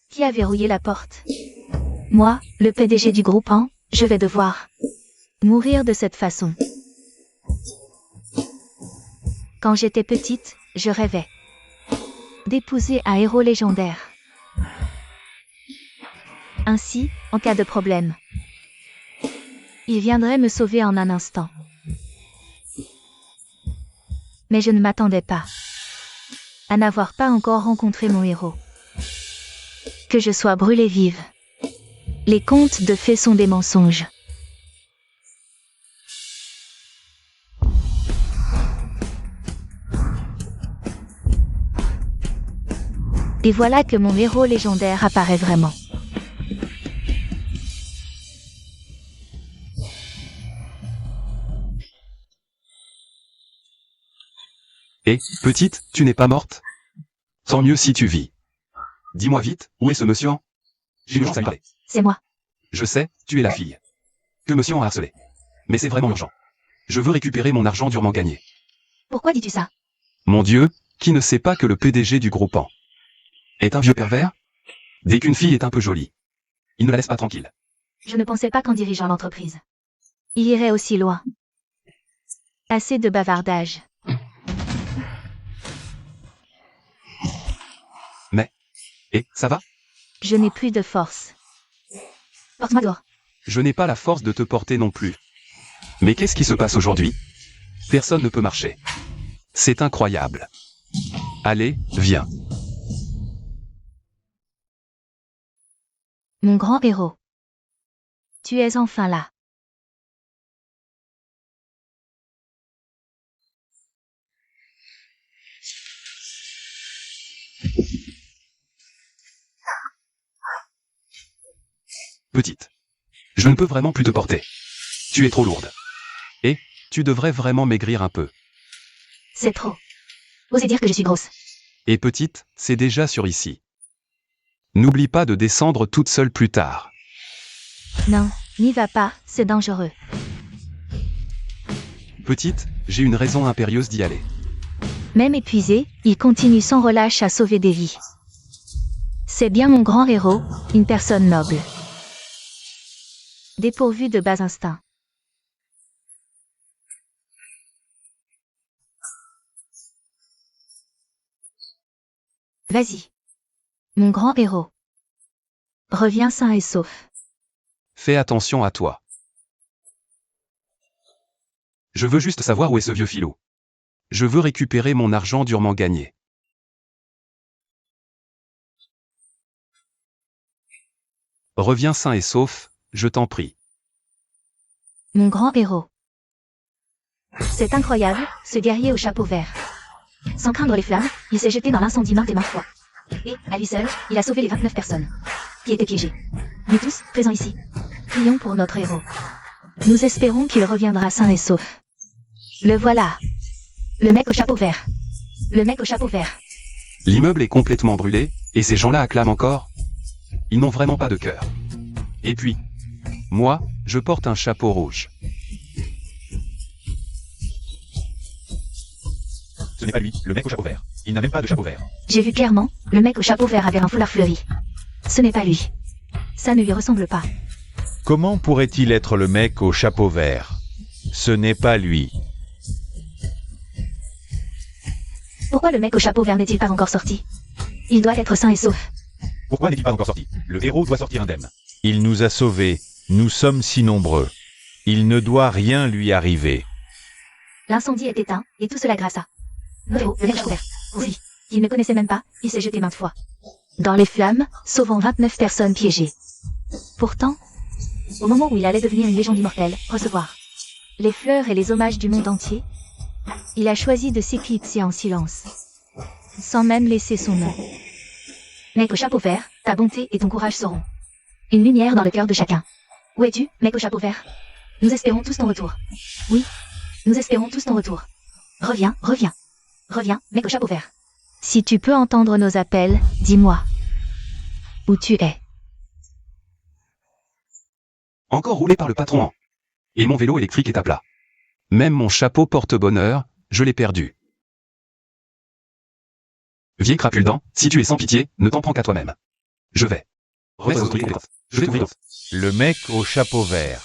Qui a verrouillé la porte? Moi, le PDG du groupe, je vais devoir mourir de cette façon. Quand j'étais petite, je rêvais d'épouser un héros légendaire. Ainsi, en cas de problème, il viendrait me sauver en un instant. Mais je ne m'attendais pas à n'avoir pas encore rencontré mon héros. Que je sois brûlée vive. Les contes de fées sont des mensonges. Et voilà que mon héros légendaire apparaît vraiment. Et, petite, tu n'es pas morte? Tant mieux si tu vis. Dis-moi vite, où est ce monsieur? J'ai urgence à lui parler. C'est moi. Je sais, tu es la fille que monsieur a harcelée. Mais c'est vraiment urgent. Je veux récupérer mon argent durement gagné. Pourquoi dis-tu ça? Mon Dieu, qui ne sait pas que le PDG du groupe est un vieux pervers? Dès qu'une fille est un peu jolie, il ne la laisse pas tranquille. Je ne pensais pas qu'en dirigeant l'entreprise. Il irait aussi loin. Assez de bavardage. Et, ça va? Je n'ai plus de force. Porte-moi dehors. Je n'ai pas la force de te porter non plus. Mais qu'est-ce qui se passe aujourd'hui? Personne ne peut marcher. C'est incroyable. Allez, viens. Mon grand héros. Tu es enfin là. Petite. Je ne peux vraiment plus te porter. Tu es trop lourde. Et, tu devrais vraiment maigrir un peu. C'est trop. Osez dire que je suis grosse. Et petite, c'est déjà sur ici. N'oublie pas de descendre toute seule plus tard. Non, n'y va pas, c'est dangereux. Petite, j'ai une raison impérieuse d'y aller. Même épuisé, il continue sans relâche à sauver des vies. C'est bien mon grand héros, une personne noble. Dépourvu de bas instincts. Vas-y. Mon grand héros. Reviens sain et sauf. Fais attention à toi. Je veux juste savoir où est ce vieux filou. Je veux récupérer mon argent durement gagné. Reviens sain et sauf, je t'en prie. Mon grand héros. C'est incroyable, ce guerrier au chapeau vert. Sans craindre les flammes, il s'est jeté dans l'incendie maintes et maintes fois. Et, à lui seul, il a sauvé les 29 personnes qui étaient piégées. Nous tous, présents ici, prions pour notre héros. Nous espérons qu'il reviendra sain et sauf. Le voilà. Le mec au chapeau vert. Le mec au chapeau vert. L'immeuble est complètement brûlé, et ces gens-là acclament encore. Ils n'ont vraiment pas de cœur. Et puis, moi, je porte un chapeau rouge. Ce n'est pas lui, le mec au chapeau vert. Il n'a même pas de chapeau vert. J'ai vu clairement, le mec au chapeau vert avait un foulard fleuri. Ce n'est pas lui. Ça ne lui ressemble pas. Comment pourrait-il être le mec au chapeau vert? Ce n'est pas lui. Pourquoi le mec au chapeau vert n'est-il pas encore sorti? Il doit être sain et sauf. Pourquoi n'est-il pas encore sorti? Le héros doit sortir indemne. Il nous a sauvés. Nous sommes si nombreux. Il ne doit rien lui arriver. L'incendie est éteint, et tout cela grâce à notre héros, le mec au chapeau vert. Oui, il ne connaissait même pas, il s'est jeté maintes fois Dans les flammes, sauvant 29 personnes piégées. Pourtant, au moment où il allait devenir une légende immortelle, recevoir les fleurs et les hommages du monde entier, il a choisi de s'éclipser en silence, sans même laisser son nom. Mec au chapeau vert, ta bonté et ton courage seront une lumière dans le cœur de chacun. Où es-tu, mec au chapeau vert? Nous espérons tous ton retour. Oui, nous espérons tous ton retour. Reviens, reviens. Reviens, mec au chapeau vert. Si tu peux entendre nos appels, dis-moi où tu es. Encore roulé par le patron. Et mon vélo électrique est à plat. Même mon chapeau porte-bonheur, je l'ai perdu. Vieille crapule-dent, si tu es sans pitié, ne t'en prends qu'à toi-même. Je vais. Je vais t'ouvrir. Le mec au chapeau vert.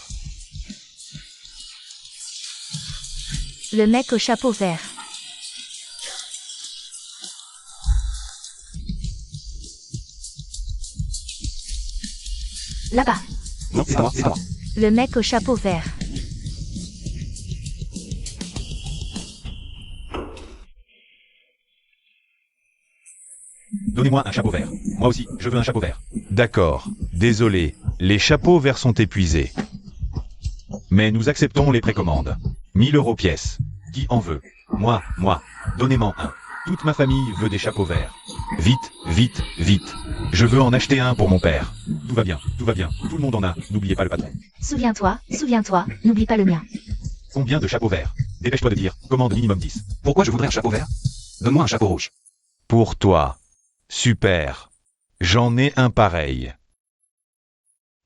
Le mec au chapeau vert. Là-bas. Non, c'est à moi, c'est à moi. Le mec au chapeau vert. Donnez-moi un chapeau vert. Moi aussi, je veux un chapeau vert. D'accord. Désolé. Les chapeaux verts sont épuisés. Mais nous acceptons les précommandes. 1000 € pièce. Qui en veut? Moi. Donnez-moi un. Toute ma famille veut des chapeaux verts. Vite, vite, vite. Je veux en acheter un pour mon père. Tout va bien, tout va bien. Tout le monde en a. N'oubliez pas le patron. Souviens-toi, n'oublie pas le mien. Combien de chapeaux verts? Dépêche-toi de dire. Commande minimum 10. Pourquoi je voudrais un chapeau vert? Donne-moi un chapeau rouge. Pour toi. Super. J'en ai un pareil.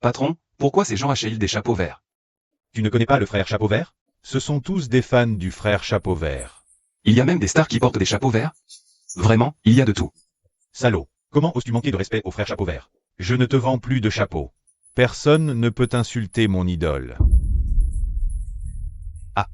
Patron, pourquoi ces gens achètent des chapeaux verts? Tu ne connais pas le frère Chapeau Vert? Ce sont tous des fans du frère Chapeau Vert. Il y a même des stars qui portent des chapeaux verts? Vraiment, il y a de tout. Salaud. Comment oses-tu manquer de respect au frère Chapeau Vert? Je ne te vends plus de chapeau. Personne ne peut insulter mon idole. Ah.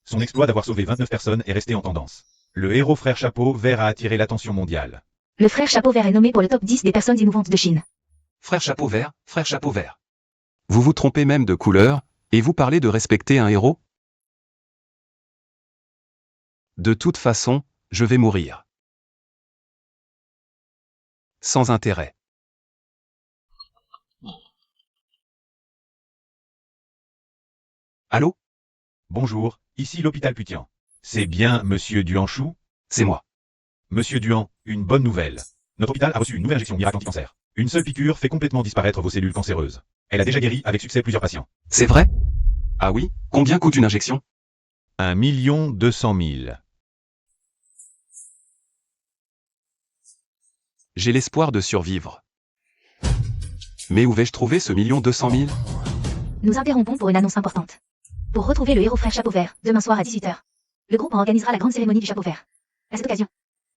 Son exploit d'avoir sauvé 29 personnes est resté en tendance. Le héros frère Chapeau Vert a attiré l'attention mondiale. Le frère chapeau vert est nommé pour le top 10 des personnes innovantes de Chine. Frère chapeau vert, frère chapeau vert. Vous vous trompez même de couleur, et vous parlez de respecter un héros? De toute façon, je vais mourir. Sans intérêt. Allô? Bonjour, ici l'hôpital Putian. C'est bien Monsieur Duanchou? C'est moi. Monsieur Duan, une bonne nouvelle. Notre hôpital a reçu une nouvelle injection miracle anti-cancer. Une seule piqûre fait complètement disparaître vos cellules cancéreuses. Elle a déjà guéri avec succès plusieurs patients. C'est vrai? Ah oui, combien coûte une injection? 1 200 000. J'ai l'espoir de survivre. Mais où vais-je trouver ce 1 200 000? Nous interrompons pour une annonce importante. Pour retrouver le héros frère Chapeau Vert, demain soir à 18 h, le groupe organisera la grande cérémonie du Chapeau Vert. À cette occasion,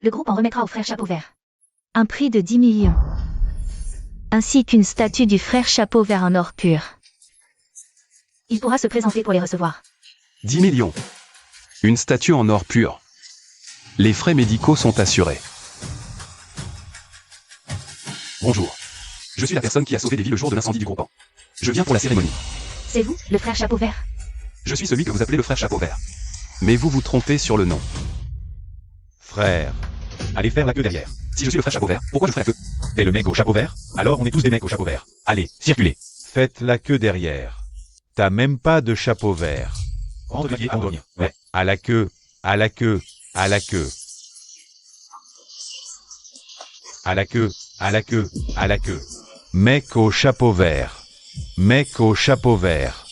le groupe en remettra au frère Chapeau Vert un prix de 10 millions, ainsi qu'une statue du frère Chapeau Vert en or pur. Il pourra se présenter pour les recevoir. 10 millions. Une statue en or pur. Les frais médicaux sont assurés. Bonjour. Je suis la personne qui a sauvé des vies le jour de l'incendie du groupe. Je viens pour la cérémonie. C'est vous, le frère Chapeau Vert? Je suis celui que vous appelez le frère Chapeau Vert. Mais vous vous trompez sur le nom. Frère. Allez faire la queue derrière. Si je suis le frère Chapeau Vert, pourquoi je ferais la queue? T'es le mec au chapeau vert? Alors on est tous des mecs au chapeau vert. Allez, circulez. Faites la queue derrière. T'as même pas de chapeau vert. Rentre à dormir. Ouais. À la queue, à la queue, à la queue. À la queue, à la queue, à la queue. Mec au chapeau vert. Mec au chapeau vert.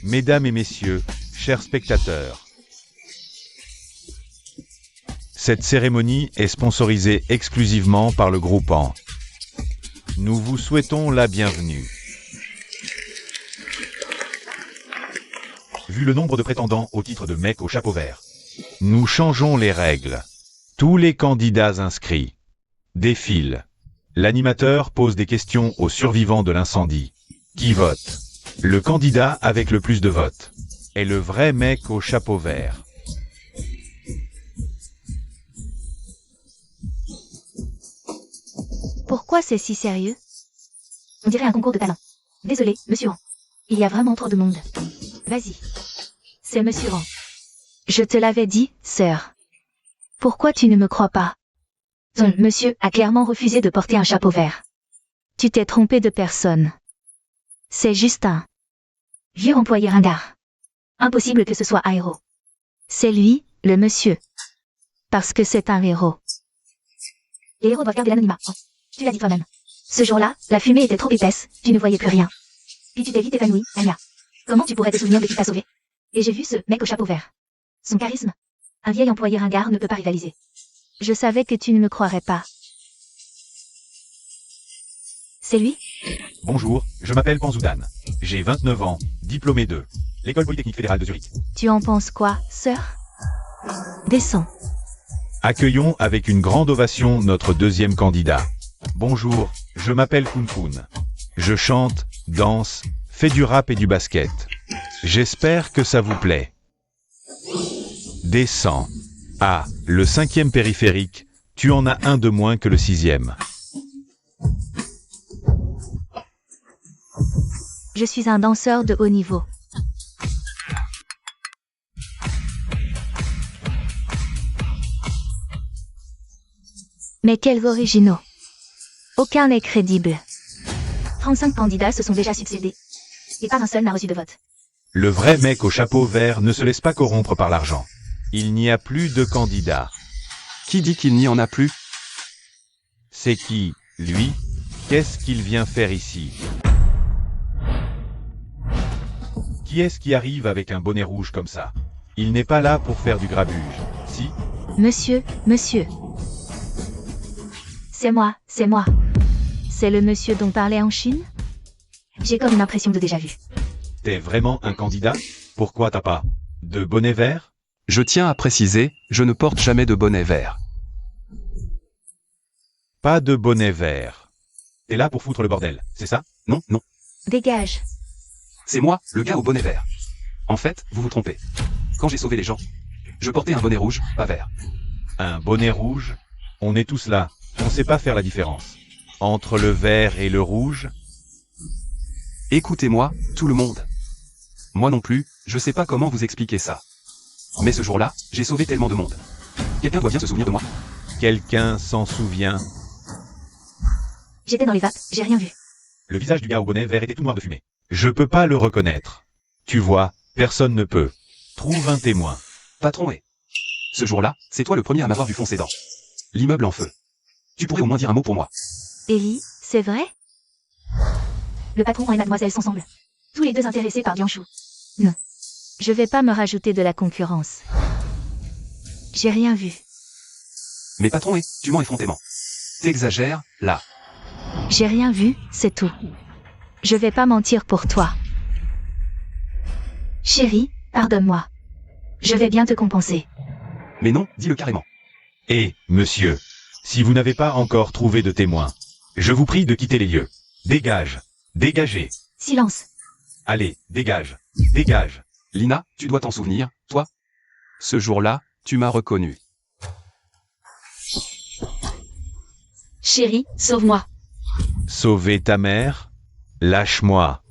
Mesdames et messieurs, chers spectateurs. Cette cérémonie est sponsorisée exclusivement par le groupe AN. Nous vous souhaitons la bienvenue. Vu le nombre de prétendants au titre de mec au chapeau vert, nous changeons les règles. Tous les candidats inscrits défilent. L'animateur pose des questions aux survivants de l'incendie. Qui vote? Le candidat avec le plus de votes est le vrai mec au chapeau vert. Pourquoi c'est si sérieux? On dirait un concours de talent. Désolé, monsieur Ran. Il y a vraiment trop de monde. Vas-y. C'est monsieur Ran. Je te l'avais dit, sœur. Pourquoi tu ne me crois pas? Ton monsieur a clairement refusé de porter un chapeau vert. Tu t'es trompé de personne. C'est Justin. Vieux employé ringard. Impossible que ce soit un héros. C'est lui, le monsieur. Parce que c'est un héros. Les héros doivent garder l'anonymat. Oh, tu l'as dit toi-même. Ce jour-là, la fumée était trop épaisse, tu ne voyais plus rien. Puis tu t'es vite évanoui, Anya. Comment tu pourrais te souvenir de qui t'a sauvé? Et j'ai vu ce mec au chapeau vert. Son charisme. Un vieil employé ringard ne peut pas rivaliser. Je savais que tu ne me croirais pas. C'est lui? Bonjour, je m'appelle Panzoudan. J'ai 29 ans, diplômé de l'École Polytechnique Fédérale de Zurich. Tu en penses quoi, sœur? Descends. Accueillons avec une grande ovation notre deuxième candidat. Bonjour, je m'appelle Kun Kun. Je chante, danse, fais du rap et du basket. J'espère que ça vous plaît. Descends. Ah, le 5e périphérique, tu en as un de moins que le 6e. Je suis un danseur de haut niveau. Mais quels originaux. Aucun n'est crédible. 35 candidats se sont déjà succédés. Et pas un seul n'a reçu de vote. Le vrai mec au chapeau vert ne se laisse pas corrompre par l'argent. Il n'y a plus de candidats. Qui dit qu'il n'y en a plus? C'est qui, lui? Qu'est-ce qu'il vient faire ici? Qui est-ce qui arrive avec un bonnet rouge comme ça? Il n'est pas là pour faire du grabuge, si? Monsieur. C'est moi. C'est le monsieur dont parlait en Chine? J'ai comme une impression de déjà vu. T'es vraiment un candidat? Pourquoi t'as pas de bonnet vert? Je tiens à préciser, je ne porte jamais de bonnet vert. Pas de bonnet vert. T'es là pour foutre le bordel, c'est ça? Non. Dégage. C'est moi, le gars au bonnet vert. En fait, vous vous trompez. Quand j'ai sauvé les gens, je portais un bonnet rouge, pas vert. Un bonnet rouge? On est tous là, on sait pas faire la différence. Entre le vert et le rouge? Écoutez-moi, tout le monde. Moi non plus, je sais pas comment vous expliquer ça. Mais ce jour-là, j'ai sauvé tellement de monde. Quelqu'un doit bien se souvenir de moi. Quelqu'un s'en souvient? J'étais dans les vapes, j'ai rien vu. Le visage du gars au bonnet vert était tout noir de fumée. Je peux pas le reconnaître. Tu vois, personne ne peut. Trouve un témoin. Patron ce jour-là, c'est toi le premier à m'avoir vu foncer dans l'immeuble en feu. Tu pourrais au moins dire un mot pour moi. Ellie, c'est vrai? Le patron et mademoiselle s'ensemble. Tous les deux intéressés par Dianchou. Je vais pas me rajouter de la concurrence. J'ai rien vu. Mais patron tu mens effrontément. T'exagères, là. J'ai rien vu, c'est tout. Je vais pas mentir pour toi. Chérie, pardonne-moi. Je vais bien te compenser. Mais non, dis-le carrément. Et, monsieur, si vous n'avez pas encore trouvé de témoin, je vous prie de quitter les lieux. Dégage. Dégagez. Silence. Allez, dégage. Dégage. Lina, tu dois t'en souvenir, toi. Ce jour-là, tu m'as reconnu. Chérie, sauve-moi. Sauver ta mère? Lâche-moi.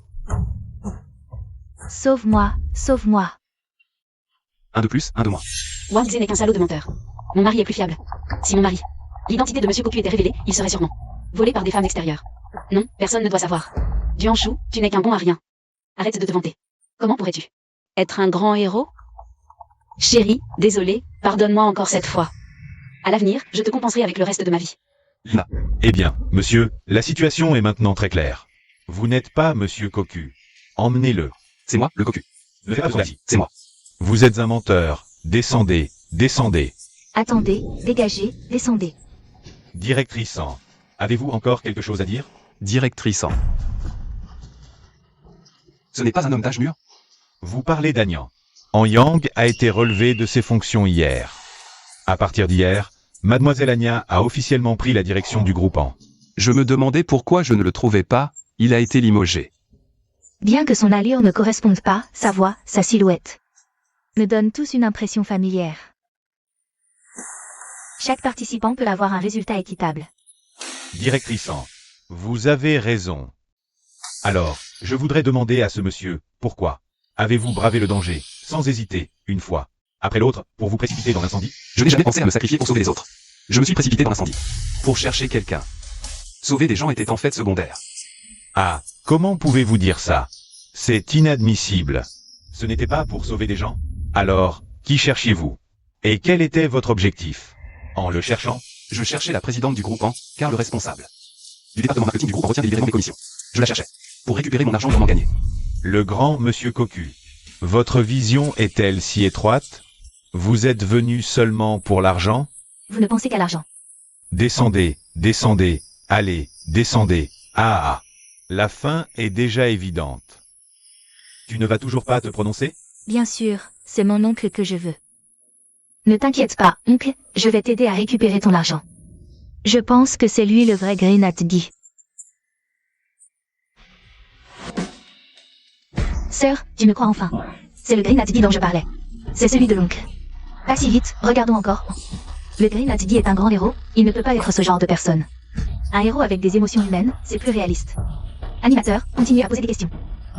Sauve-moi. Un de plus, un de moins. Wang Zhe n'est qu'un salaud de menteur. Mon mari est plus fiable. Si mon mari, l'identité de Monsieur Cocu était révélée, il serait sûrement volé par des femmes extérieures. Non, personne ne doit savoir. Dianchou, tu n'es qu'un bon à rien. Arrête de te vanter. Comment pourrais-tu être un grand héros? Chérie, désolé, pardonne-moi encore cette fois. À l'avenir, je te compenserai avec le reste de ma vie. Lina. Eh bien, monsieur, la situation est maintenant très claire. Vous n'êtes pas monsieur Cocu. Emmenez-le. C'est moi, le cocu. Ne fais pas trop C'est moi. Vous êtes un menteur. Descendez, descendez. Attendez, dégagez, descendez. Directrice en. Avez-vous encore quelque chose à dire? Directrice en. Ce n'est pas un homme d'âge mûr? Vous parlez d'Agnan. En Yang a été relevé de ses fonctions hier. À partir d'hier, Mademoiselle Anya a officiellement pris la direction du groupe en. Je me demandais pourquoi je ne le trouvais pas, il a été limogé. Bien que son allure ne corresponde pas, sa voix, sa silhouette Me donnent tous une impression familière. chaque participant peut avoir un résultat équitable. Directrice en. Vous avez raison. Alors, je voudrais demander à ce monsieur, pourquoi avez-vous bravé le danger, sans hésiter, une fois, après l'autre, pour vous précipiter dans l'incendie? Je n'ai jamais pensé à me sacrifier pour sauver les autres. Je me suis précipité dans l'incendie. Pour chercher quelqu'un. Sauver des gens était en fait secondaire. Ah, comment pouvez-vous dire ça? C'est inadmissible. Ce n'était pas pour sauver des gens? Alors, qui cherchiez-vous? Et quel était votre objectif? En le cherchant? Je cherchais la présidente du groupe en, car le responsable du département marketing du groupe en retient délibérément mes commissions. Je la cherchais. Pour récupérer mon argent durement gagné. Le grand monsieur Cocu. Votre vision est-elle si étroite? Vous êtes venu seulement pour l'argent? Vous ne pensez qu'à l'argent. Descendez, descendez, allez, descendez. Ah, la fin est déjà évidente. Tu ne vas toujours pas te prononcer? Bien sûr, c'est mon oncle que je veux. Ne t'inquiète pas, oncle, je vais t'aider à récupérer ton argent. Je pense que c'est lui le vrai Green Guy. Sœur, tu me crois enfin. C'est le Green Guy dont je parlais. C'est celui de l'oncle. Pas si vite, regardons encore. Le Green Guy est un grand héros, il ne peut pas être ce genre de personne. Un héros avec des émotions humaines, c'est plus réaliste. Animateur, continue à poser des questions.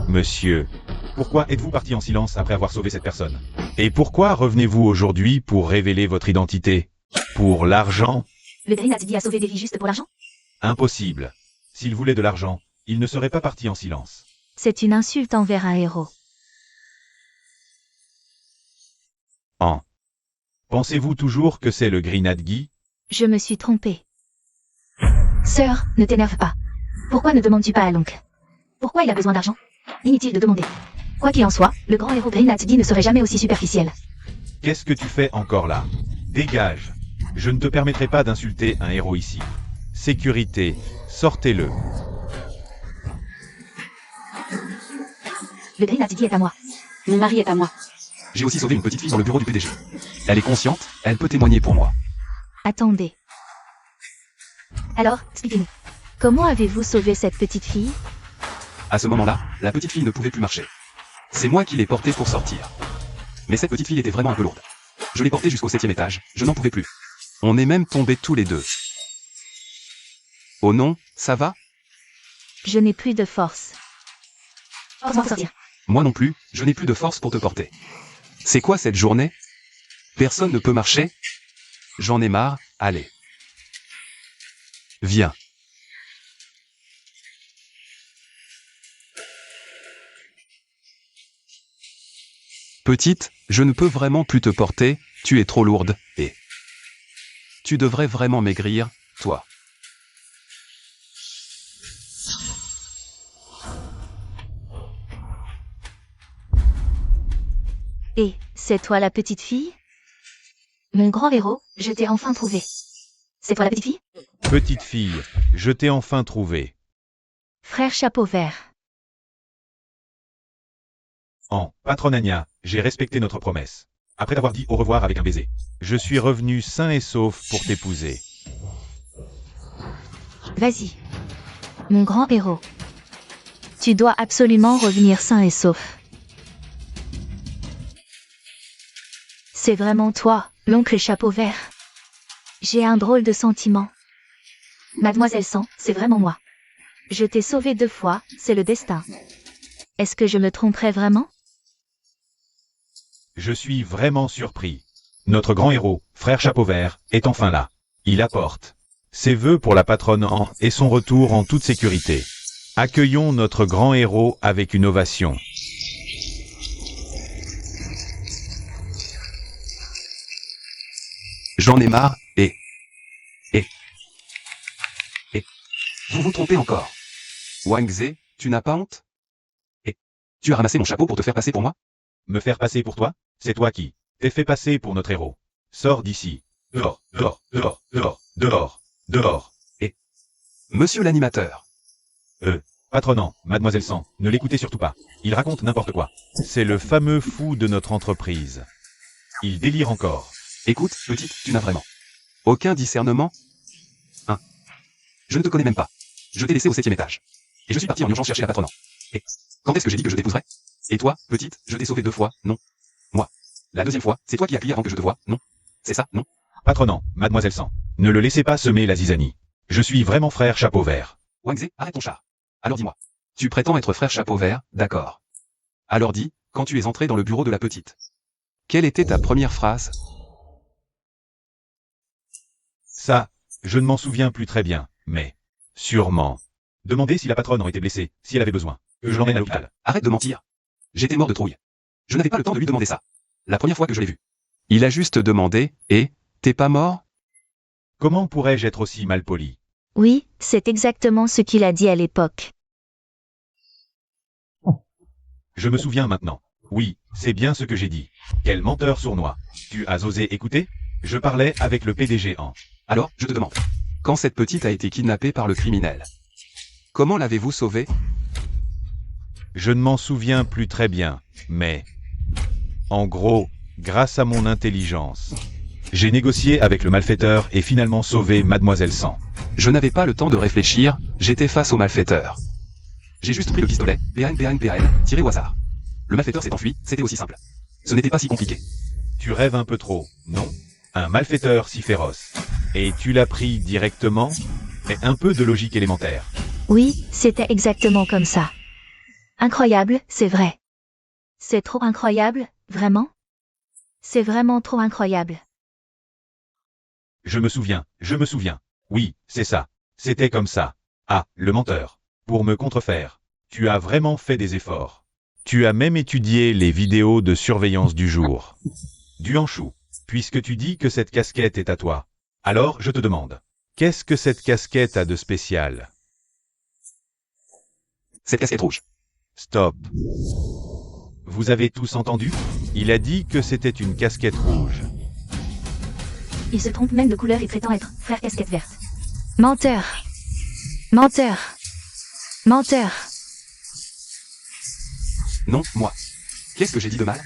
Monsieur, pourquoi êtes-vous parti en silence après avoir sauvé cette personne? Et pourquoi revenez-vous aujourd'hui pour révéler votre identité? Pour l'argent? Le Green Guy a sauvé des vies juste pour l'argent? Impossible. S'il voulait de l'argent, il ne serait pas parti en silence. C'est une insulte envers un héros. En. Pensez-vous toujours que c'est le Grenadguy? Je me suis trompée. Sœur, ne t'énerve pas. Pourquoi ne demandes-tu pas à l'oncle? Pourquoi il a besoin d'argent? Inutile de demander. Quoi qu'il en soit, le grand héros Grenadguy ne serait jamais aussi superficiel. Qu'est-ce que tu fais encore là? Dégage. Je ne te permettrai pas d'insulter un héros ici. Sécurité, sortez-le. Le Grenadguy est à moi. Mon mari est à moi. J'ai aussi sauvé une petite fille dans le bureau du PDG. Elle est consciente, elle peut témoigner pour moi. Attendez. Alors, expliquez-nous. Comment avez-vous sauvé cette petite fille? À ce moment-là, la petite fille ne pouvait plus marcher. C'est moi qui l'ai portée pour sortir. Mais cette petite fille était vraiment un peu lourde. Je l'ai portée jusqu'au 7e étage, je n'en pouvais plus. On est même tombés tous les deux. Oh non, ça va? Je n'ai plus de force. Comment sortir? Moi non plus, je n'ai plus de force pour te porter. C'est quoi cette journée? Personne ne peut marcher? J'en ai marre, allez. Viens. Petite, je ne peux vraiment plus te porter, tu es trop lourde, et... Tu devrais vraiment maigrir, toi. Et, c'est toi la petite fille? Mon grand héros, je t'ai enfin trouvé. C'est toi la petite fille? Petite fille, je t'ai enfin trouvé. Frère Chapeau Vert. En. Patronne Anya, j'ai respecté notre promesse. Après t'avoir dit au revoir avec un baiser. Je suis revenu sain et sauf pour t'épouser. Vas-y. Mon grand héros. Tu dois absolument revenir sain et sauf. C'est vraiment toi, l'oncle Chapeau Vert. J'ai un drôle de sentiment. Mademoiselle Sang, c'est vraiment moi. Je t'ai sauvé 2 fois, c'est le destin. Est-ce que je me tromperais vraiment? Je suis vraiment surpris. Notre grand héros, frère Chapeau Vert, est enfin là. Il apporte ses vœux pour la patronne en et son retour en toute sécurité. Accueillons notre grand héros avec une ovation. J'en ai marre, et... Vous vous trompez encore. Wang Ze, tu n'as pas honte? Et... Tu as ramassé mon chapeau pour te faire passer pour moi? Me faire passer pour toi? C'est toi qui t'es fait passer pour notre héros. Sors d'ici. Dehors, dehors, dehors, dehors, dehors, dehors. Monsieur l'animateur. Patronnant, mademoiselle Sang, ne l'écoutez surtout pas. Il raconte n'importe quoi. C'est le fameux fou de notre entreprise. Il délire encore. Écoute, petite, tu n'as vraiment aucun discernement? Hein? Je ne te connais même pas. Je t'ai laissé au 7e étage. Et je suis parti en urgence chercher la patronnant. Et quand est-ce que j'ai dit que je t'épouserais? Et toi, petite, je t'ai sauvé 2 fois, non? Moi. La 2e fois, c'est toi qui as crié avant que je te voie, non? C'est ça, non? Patronnant, mademoiselle Sang, ne le laissez pas semer la zizanie. Je suis vraiment frère Chapeau Vert. Wang Ze, arrête ton char. Alors dis-moi. Tu prétends être frère Chapeau Vert, d'accord. Alors dis, quand tu es entré dans le bureau de la petite, quelle était ta première phrase? Ça, je ne m'en souviens plus très bien, mais... Sûrement. Demandez si la patronne aurait été blessée, si elle avait besoin. Que je l'emmène à l'hôpital. Arrête de mentir. J'étais mort de trouille. Je n'avais pas le temps de lui demander ça. La première fois que je l'ai vu. Il a juste demandé, et, t'es pas mort? Comment pourrais-je être aussi malpoli? Oui, c'est exactement ce qu'il a dit à l'époque. Je me souviens maintenant. Oui, c'est bien ce que j'ai dit. Quel menteur sournois. Tu as osé écouter? Je parlais avec le PDG en... Alors, je te demande. Quand cette petite a été kidnappée par le criminel, comment l'avez-vous sauvée? Je ne m'en souviens plus très bien, mais... En gros, grâce à mon intelligence, j'ai négocié avec le malfaiteur et finalement sauvé Mademoiselle Sang. Je n'avais pas le temps de réfléchir, j'étais face au malfaiteur. J'ai juste pris le pistolet, PAN, tiré au hasard. Le malfaiteur s'est enfui, c'était aussi simple. Ce n'était pas si compliqué. Tu rêves un peu trop, non? Un malfaiteur si féroce. Et tu l'as pris directement? Et un peu de logique élémentaire. Oui, c'était exactement comme ça. Incroyable, c'est vrai. C'est trop incroyable, vraiment? C'est vraiment trop incroyable. Je me souviens. Oui, c'est ça. C'était comme ça. Ah, le menteur. Pour me contrefaire. Tu as vraiment fait des efforts. Tu as même étudié les vidéos de surveillance du jour. Duanchou, puisque tu dis que cette casquette est à toi, alors je te demande, qu'est-ce que cette casquette a de spécial? Cette casquette rouge. Stop. Vous avez tous entendu? Il a dit que c'était une casquette rouge. Il se trompe même de couleur et prétend être frère casquette verte. Menteur. Menteur. Menteur. Non, moi. Qu'est-ce que j'ai dit de mal?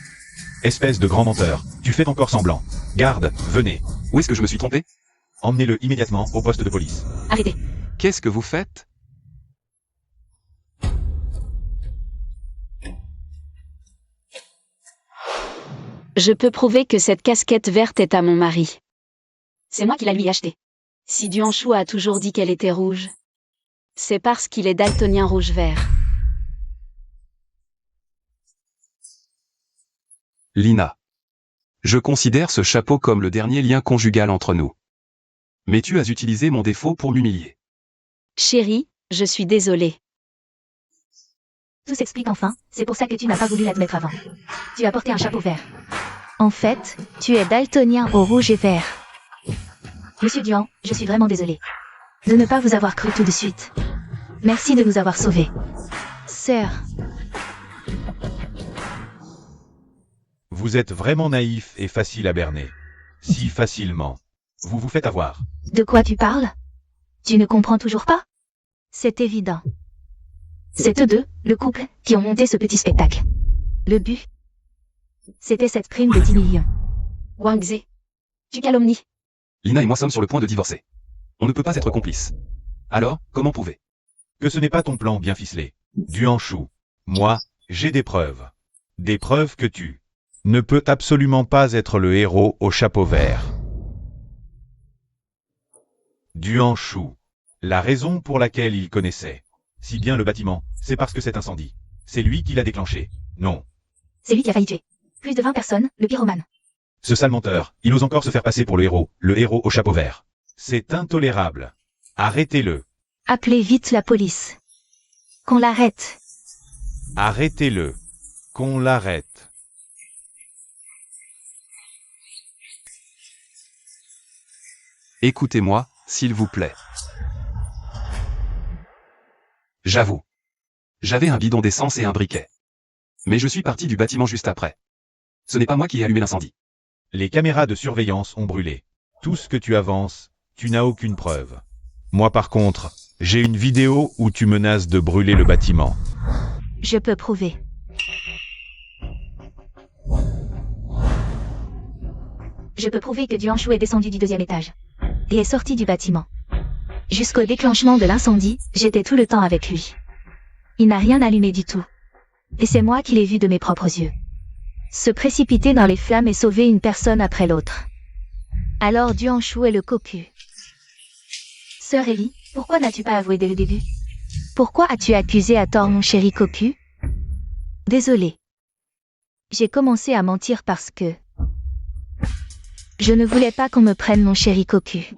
Espèce de grand menteur, tu fais encore semblant. Garde, venez. Où est-ce que je me suis trompé? Emmenez-le immédiatement au poste de police. Arrêtez. Qu'est-ce que vous faites? Je peux prouver que cette casquette verte est à mon mari. C'est moi qui la lui ai achetée. Si Duanchou a toujours dit qu'elle était rouge, c'est parce qu'il est daltonien rouge-vert. Lina. Je considère ce chapeau comme le dernier lien conjugal entre nous. Mais tu as utilisé mon défaut pour m'humilier. Chérie, je suis désolée. Tout s'explique enfin, c'est pour ça que tu n'as pas voulu l'admettre avant. Tu as porté un chapeau vert. En fait, tu es daltonien au rouge et vert. Monsieur Duan, je suis vraiment désolée de ne pas vous avoir cru tout de suite. Merci de nous avoir sauvés. Sœur. Vous êtes vraiment naïf et facile à berner. Si facilement. Vous vous faites avoir. De quoi tu parles? Tu ne comprends toujours pas? C'est évident. C'est eux deux, le couple, qui ont monté ce petit spectacle. Le but, c'était cette prime de 10 millions. Wang Ze, tu calomnies. Lina et moi sommes sur le point de divorcer. On ne peut pas être complices. Alors, comment prouver? Que ce n'est pas ton plan bien ficelé. Duanchou. Moi, j'ai des preuves. Des preuves que tu ne peux absolument pas être le héros au chapeau vert. Duanchou. La raison pour laquelle il connaissait si bien le bâtiment, c'est parce que cet incendie, c'est lui qui l'a déclenché. Non. C'est lui qui a failli tuer plus de 20 personnes, le pyromane. Ce sale menteur, il ose encore se faire passer pour le héros au chapeau vert. C'est intolérable. Arrêtez-le. Appelez vite la police. Qu'on l'arrête. Arrêtez-le. Qu'on l'arrête. Écoutez-moi, s'il vous plaît. J'avoue. J'avais un bidon d'essence et un briquet. Mais je suis parti du bâtiment juste après. Ce n'est pas moi qui ai allumé l'incendie. Les caméras de surveillance ont brûlé. Tout ce que tu avances, tu n'as aucune preuve. Moi par contre, j'ai une vidéo où tu menaces de brûler le bâtiment. Je peux prouver. Je peux prouver que Duanshu est descendu du 2e étage. Et est sorti du bâtiment. Jusqu'au déclenchement de l'incendie, j'étais tout le temps avec lui. Il n'a rien allumé du tout. Et c'est moi qui l'ai vu de mes propres yeux. Se précipiter dans les flammes et sauver une personne après l'autre. Alors Duanshu est le cocu. Sœur Ellie, pourquoi n'as-tu pas avoué dès le début? Pourquoi as-tu accusé à tort mon chéri cocu? Désolé. J'ai commencé à mentir parce que... je ne voulais pas qu'on me prenne mon chéri cocu.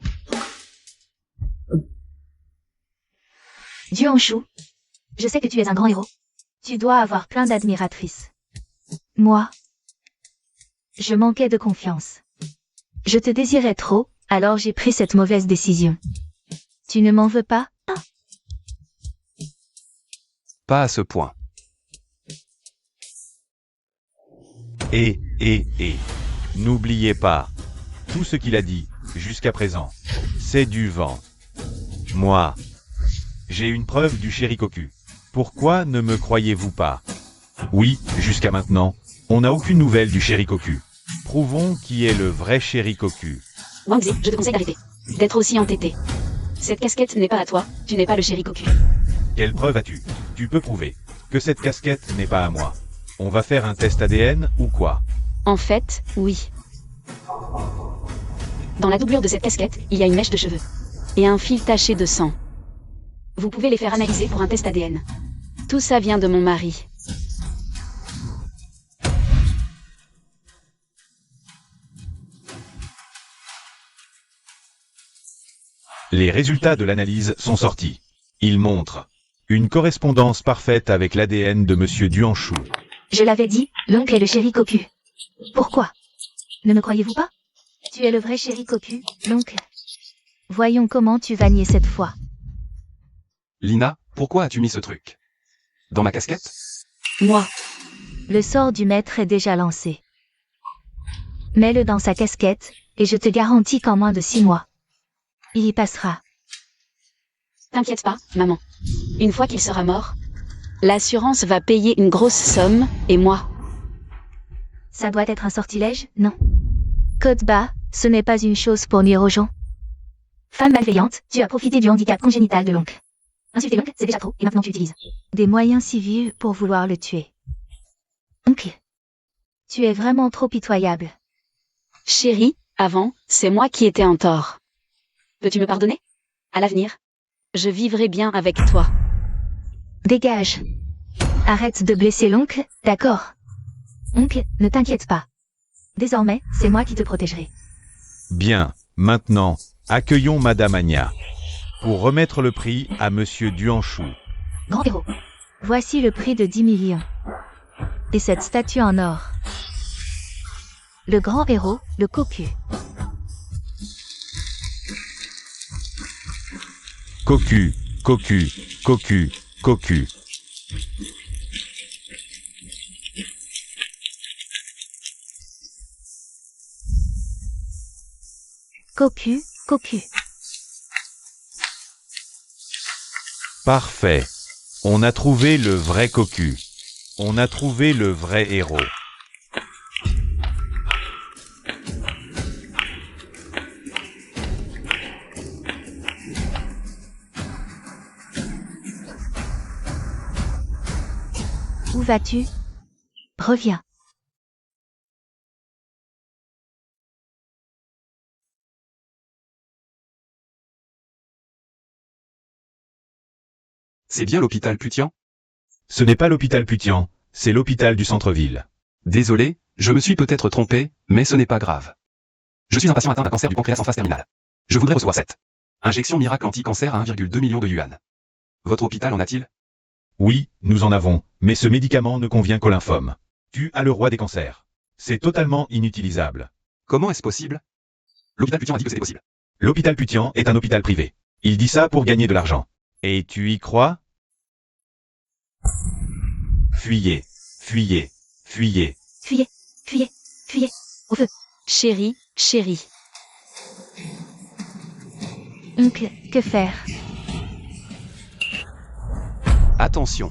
Duanshu, je sais que tu es un grand héros. Tu dois avoir plein d'admiratrices. Moi, Je manquais de confiance. je te désirais trop, alors j'ai pris cette mauvaise décision. Tu ne m'en veux pas? Pas à ce point. Et, n'oubliez pas, tout ce qu'il a dit, jusqu'à présent, c'est du vent. Moi, j'ai une preuve du chéri cocu. Pourquoi ne me croyez-vous pas? Oui, jusqu'à maintenant, on n'a aucune nouvelle du chéri cocu. Prouvons qui est le vrai chéri cocu. Wangzi, je te conseille d'arrêter. D'être aussi entêté. Cette casquette n'est pas à toi, tu n'es pas le chéri cocu. Quelle preuve as-tu? Tu peux prouver que cette casquette n'est pas à moi. On va faire un test ADN ou quoi? En fait, oui. Dans la doublure de cette casquette, il y a une mèche de cheveux. Et un fil taché de sang. Vous pouvez les faire analyser pour un test ADN. Tout ça vient de mon mari. Les résultats de l'analyse sont sortis. Ils montrent une correspondance parfaite avec l'ADN de Monsieur Duanshu. Je l'avais dit, l'oncle est le chéri cocu. Pourquoi? Ne me croyez-vous pas? Tu es le vrai chéri cocu, donc... voyons comment tu vas nier cette fois. Lina, pourquoi as-tu mis ce truc dans ma casquette? Moi. Le sort du maître est déjà lancé. Mets-le dans sa casquette, et je te garantis qu'en moins de 6 mois, il y passera. T'inquiète pas, maman. Une fois qu'il sera mort, l'assurance va payer une grosse somme, et moi. Ça doit être un sortilège, non? Code bas, ce n'est pas une chose pour nuire aux gens. Femme malveillante, tu as profité du handicap congénital de l'oncle. Insulter l'oncle, c'est déjà trop, et maintenant tu utilises des moyens si vieux pour vouloir le tuer. Oncle. Tu es vraiment trop pitoyable. Chérie, avant, c'est moi qui étais en tort. Peux-tu me pardonner? À l'avenir, je vivrai bien avec toi. Dégage. Arrête de blesser l'oncle, d'accord? Oncle, ne t'inquiète pas. Désormais, c'est moi qui te protégerai. Bien, maintenant, accueillons Madame Anya. Pour remettre le prix à Monsieur Duanshu. Grand héros. Voici le prix de 10 millions. Et cette statue en or. Le grand héros, le cocu. Cocu, cocu, cocu, cocu. Cocu, cocu. Parfait. On a trouvé le vrai cocu. On a trouvé le vrai héros. Où vas-tu? Reviens. C'est bien l'hôpital Putian? Ce n'est pas l'hôpital Putian, c'est l'hôpital du centre-ville. Désolé, je me suis peut-être trompé, mais ce n'est pas grave. Je suis un patient atteint d'un cancer du pancréas en phase terminale. Je voudrais recevoir cette injection miracle anti-cancer à 1,2 million de yuan. Votre hôpital en a-t-il? Oui, nous en avons, mais ce médicament ne convient qu'au lymphome. Tu as le roi des cancers. C'est totalement inutilisable. Comment est-ce possible? L'hôpital Putian a dit que c'était possible. L'hôpital Putian est un hôpital privé. Il dit ça pour gagner de l'argent. Et tu y crois? Fuyez, fuyez, fuyez. Fuyez, fuyez, fuyez. Au feu. Chérie, chérie. Oncle, que faire? Attention.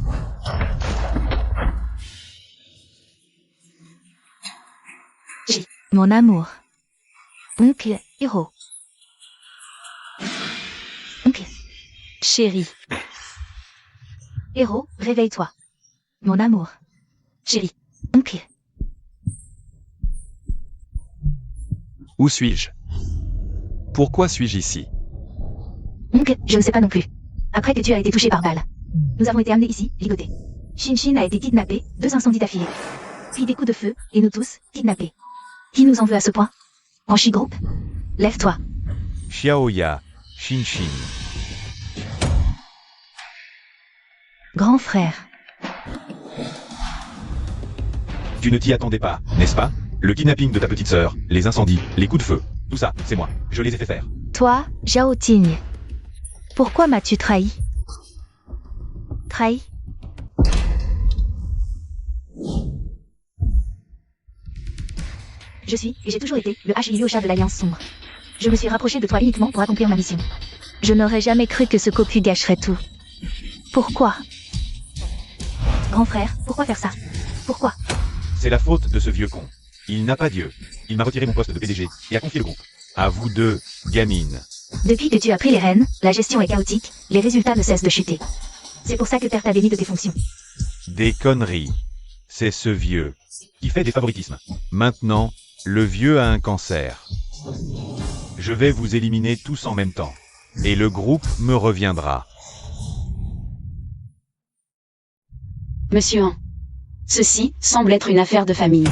Mon amour. Oncle, héros. Oncle, Chérie. Héros, réveille-toi. mon amour. Chérie. Oncle, Où suis-je? Pourquoi suis-je ici? Oncle, je ne sais pas non plus. Après que tu as été touché par balle. Nous avons été amenés ici, ligotés. Shin a été kidnappé, 2 incendies d'affilée. Puis des coups de feu, et nous tous, kidnappés. Qui nous en veut à ce point? Anchi Group? Lève-toi. Xiaoya, Shinshin. grand frère. Tu ne t'y attendais pas, n'est-ce pas? Le kidnapping de ta petite sœur, les incendies, les coups de feu, tout ça, c'est moi. Je les ai fait faire. Toi, Zhao Ting. Pourquoi m'as-tu trahi? Trahi? Je suis, et j'ai toujours été, le H-Ilyosha de l'Alliance Sombre. Je me suis rapproché de toi uniquement pour accomplir ma mission. Je n'aurais jamais cru que ce cocu gâcherait tout. Pourquoi? Grand frère, pourquoi faire ça? Pourquoi? C'est la faute de ce vieux con. Il n'a pas Dieu. Il m'a retiré mon poste de PDG et a confié le groupe. À vous deux, gamine. Depuis que tu as pris les rênes, la gestion est chaotique, les résultats ne cessent de chuter. C'est pour ça que Père t'a démis de tes fonctions. Des conneries. C'est ce vieux qui fait des favoritismes. Maintenant, le vieux a un cancer. Je vais vous éliminer tous en même temps. Et le groupe me reviendra. Monsieur Han. Ceci semble être une affaire de famille.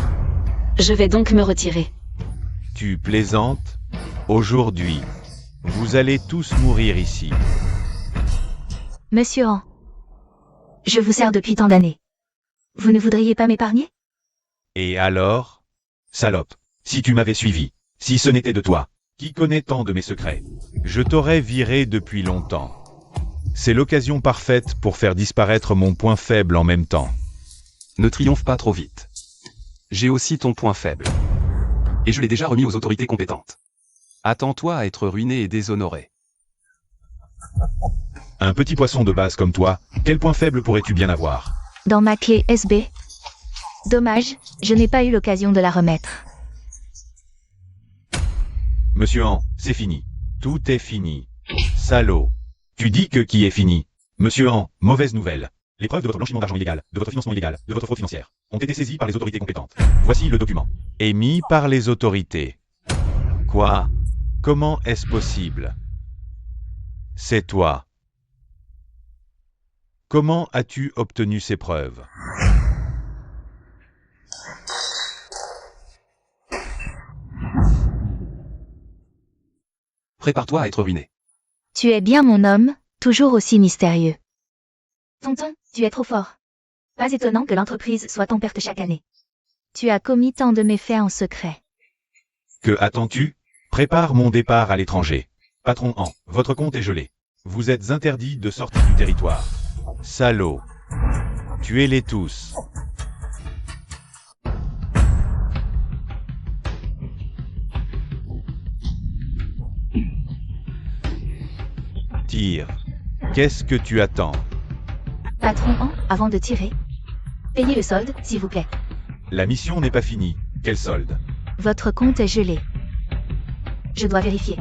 Je vais donc me retirer. Tu plaisantes? Aujourd'hui, vous allez tous mourir ici. Monsieur Han, Je vous sers depuis tant d'années. Vous ne voudriez pas m'épargner? Et alors? Salope, si tu m'avais suivi, si ce n'était de toi, qui connaît tant de mes secrets, je t'aurais viré depuis longtemps. C'est l'occasion parfaite pour faire disparaître mon point faible en même temps. Ne triomphe pas trop vite. J'ai aussi ton point faible. Et je l'ai déjà remis aux autorités compétentes. Attends-toi à être ruiné et déshonoré. Un petit poisson de base comme toi, quel point faible pourrais-tu bien avoir? dans ma clé SB. Dommage, je n'ai pas eu l'occasion de la remettre. Monsieur Han, c'est fini. Tout est fini. Salaud. Tu dis que qui est fini? Monsieur Han, mauvaise nouvelle. Les preuves de votre blanchiment d'argent illégal, de votre financement illégal, de votre fraude financière, ont été saisies par les autorités compétentes. Voici le document. Émis par les autorités. Quoi? Comment est-ce possible? C'est toi. Comment as-tu obtenu ces preuves? Prépare-toi à être ruiné. Tu es bien mon homme, toujours aussi mystérieux. Tonton, tu es trop fort. Pas étonnant que l'entreprise soit en perte chaque année. Tu as commis tant de méfaits en secret. Que attends-tu? Prépare mon départ à l'étranger. Patron Han, votre compte est gelé. Vous êtes interdit de sortir du territoire. Salaud. Tuez-les tous. Tire. Qu'est-ce que tu attends? Patron Han, avant de tirer. Payez le solde, s'il vous plaît. La mission n'est pas finie. Quel solde? Votre compte est gelé. Je dois vérifier.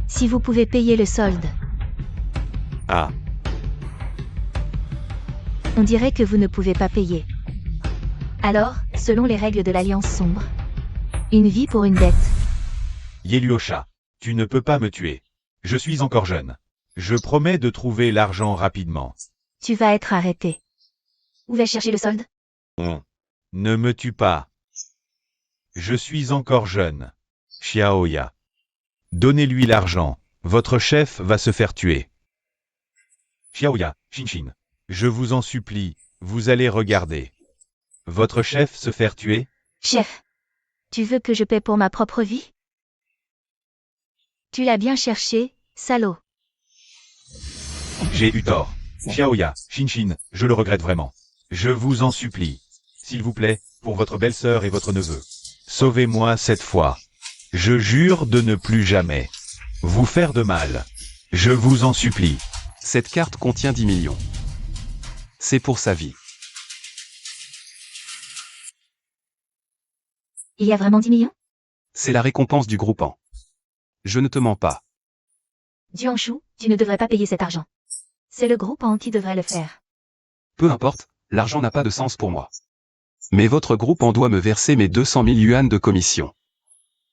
Si vous pouvez payer le solde, Ah. on dirait que vous ne pouvez pas payer. Alors, selon les règles de l'Alliance Sombre, Une vie pour une dette. Yeluosha, tu ne peux pas me tuer. Je suis encore jeune. Je promets de trouver l'argent rapidement. Tu vas être arrêté. où vais-je chercher le solde? Ne me tue pas. Je suis encore jeune. Xiaoya. Donnez-lui l'argent. Votre chef va se faire tuer. Xiaoya, Shinshin. Je vous en supplie, vous allez regarder. Votre chef se faire tuer? Chef, Tu veux que je paie pour ma propre vie? Tu l'as bien cherché, salaud. J'ai eu tort. Xiaoya, Shinshin, je le regrette vraiment. Je vous en supplie. S'il vous plaît, pour votre belle-sœur et votre neveu. Sauvez-moi cette fois. Je jure de ne plus jamais vous faire de mal. Je vous en supplie. Cette carte contient 10 millions. C'est pour sa vie. Il y a vraiment 10 millions? C'est la récompense du groupant. Je ne te mens pas. Duanshu, tu ne devrais pas payer cet argent. C'est le groupant qui devrait le faire. Peu importe, l'argent n'a pas de sens pour moi. Mais votre groupant doit me verser mes 200 000 yuan de commission.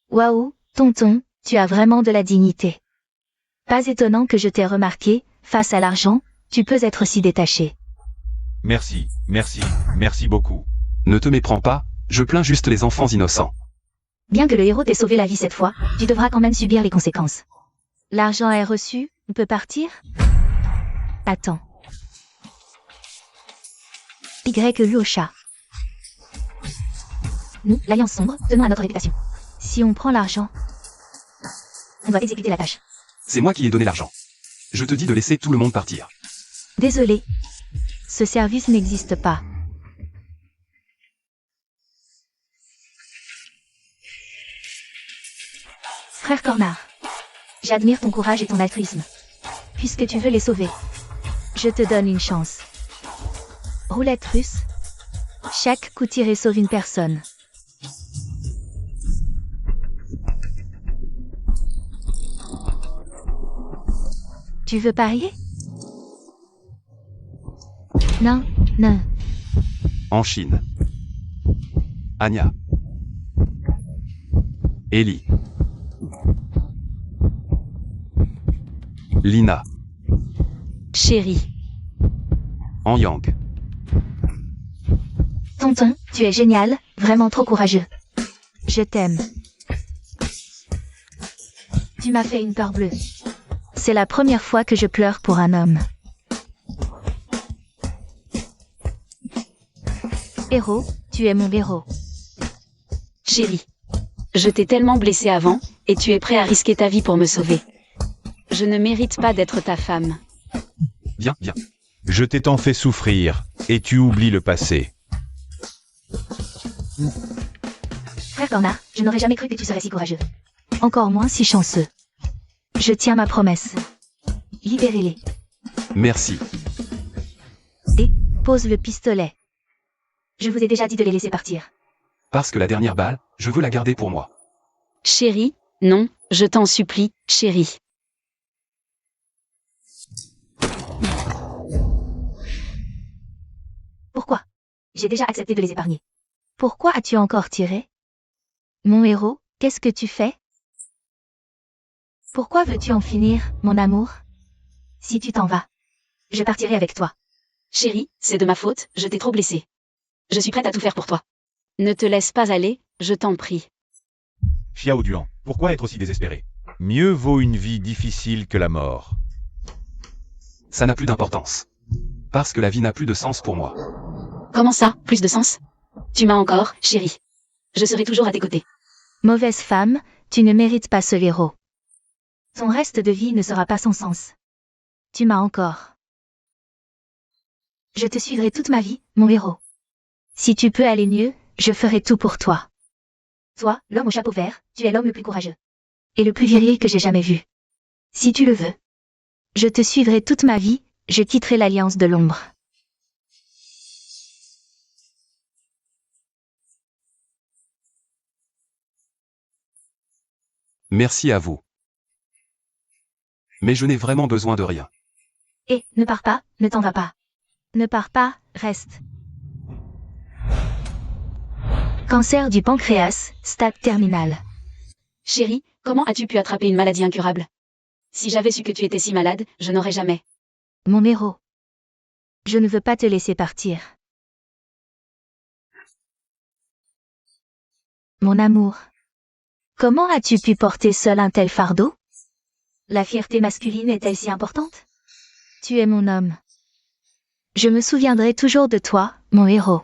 Waouh, tonton, tu as vraiment de la dignité. Pas étonnant que je t'ai remarqué, face à l'argent, tu peux être si détaché. Merci, merci, merci beaucoup. Ne te méprends pas, je plains juste les enfants innocents. Bien que le héros t'ait sauvé la vie cette fois, tu devras quand même subir les conséquences. L'argent est reçu, on peut partir? Attends. Luosha. Nous, l'Alliance Sombre, tenons à notre réputation. Si on prend l'argent, On doit exécuter la tâche. C'est moi qui ai donné l'argent. Je te dis de laisser tout le monde partir. désolé. Ce service n'existe pas. Frère Cornard, j'admire ton courage et ton altruisme. Puisque tu veux les sauver. Je te donne une chance. Roulette russe. Chaque coup tiré sauve une personne. Tu veux parier? Non, non. En Chine. Anya. Ellie. Lina. Chérie. En Yang. Tonton, tu es génial, vraiment trop courageux. Je t'aime. Tu m'as fait une peur bleue. C'est la première fois que je pleure pour un homme. Héros, tu es mon héros. Chérie. Je t'ai tellement blessé avant, et tu es prêt à risquer ta vie pour me sauver. Je ne mérite pas d'être ta femme. Viens, viens. Je t'ai tant fait souffrir, et tu oublies le passé. Frère Cornard, je n'aurais jamais cru que tu serais si courageux. Encore moins si chanceux. Je tiens ma promesse. Libérez-les. Merci. Et, pose le pistolet. Je vous ai déjà dit de les laisser partir. Parce que la dernière balle, je veux la garder pour moi. Chérie, non, je t'en supplie, chérie. Pourquoi? J'ai déjà accepté de les épargner. Pourquoi as-tu encore tiré? Mon héros, qu'est-ce que tu fais? Pourquoi veux-tu en finir, mon amour? Si tu t'en vas, je partirai avec toi. Chérie, c'est de ma faute, je t'ai trop blessé. Je suis prête à tout faire pour toi. Ne te laisse pas aller, je t'en prie. Xiao Duan, pourquoi être aussi désespéré? Mieux vaut une vie difficile que la mort. Ça n'a plus d'importance. Parce que la vie n'a plus de sens pour moi. Comment ça, plus de sens? Tu m'as encore, chérie. Je serai toujours à tes côtés. Mauvaise femme, tu ne mérites pas ce héros. Ton reste de vie ne sera pas sans sens. Tu m'as encore. Je te suivrai toute ma vie, mon héros. Si tu peux aller mieux, je ferai tout pour toi. Toi, l'homme au chapeau vert, tu es l'homme le plus courageux. Et le plus viril que j'ai jamais vu. Si tu le veux. Je te suivrai toute ma vie, je quitterai l'Alliance de l'ombre. Merci à vous. Mais je n'ai vraiment besoin de rien. Et, ne pars pas, ne t'en vas pas. Ne pars pas, reste. Cancer du pancréas, stade terminal. Chérie, comment as-tu pu attraper une maladie incurable? Si j'avais su que tu étais si malade, je n'aurais jamais. Mon héros. Je ne veux pas te laisser partir. Mon amour. Comment as-tu pu porter seul un tel fardeau? La fierté masculine est-elle si importante? Tu es mon homme. Je me souviendrai toujours de toi, mon héros.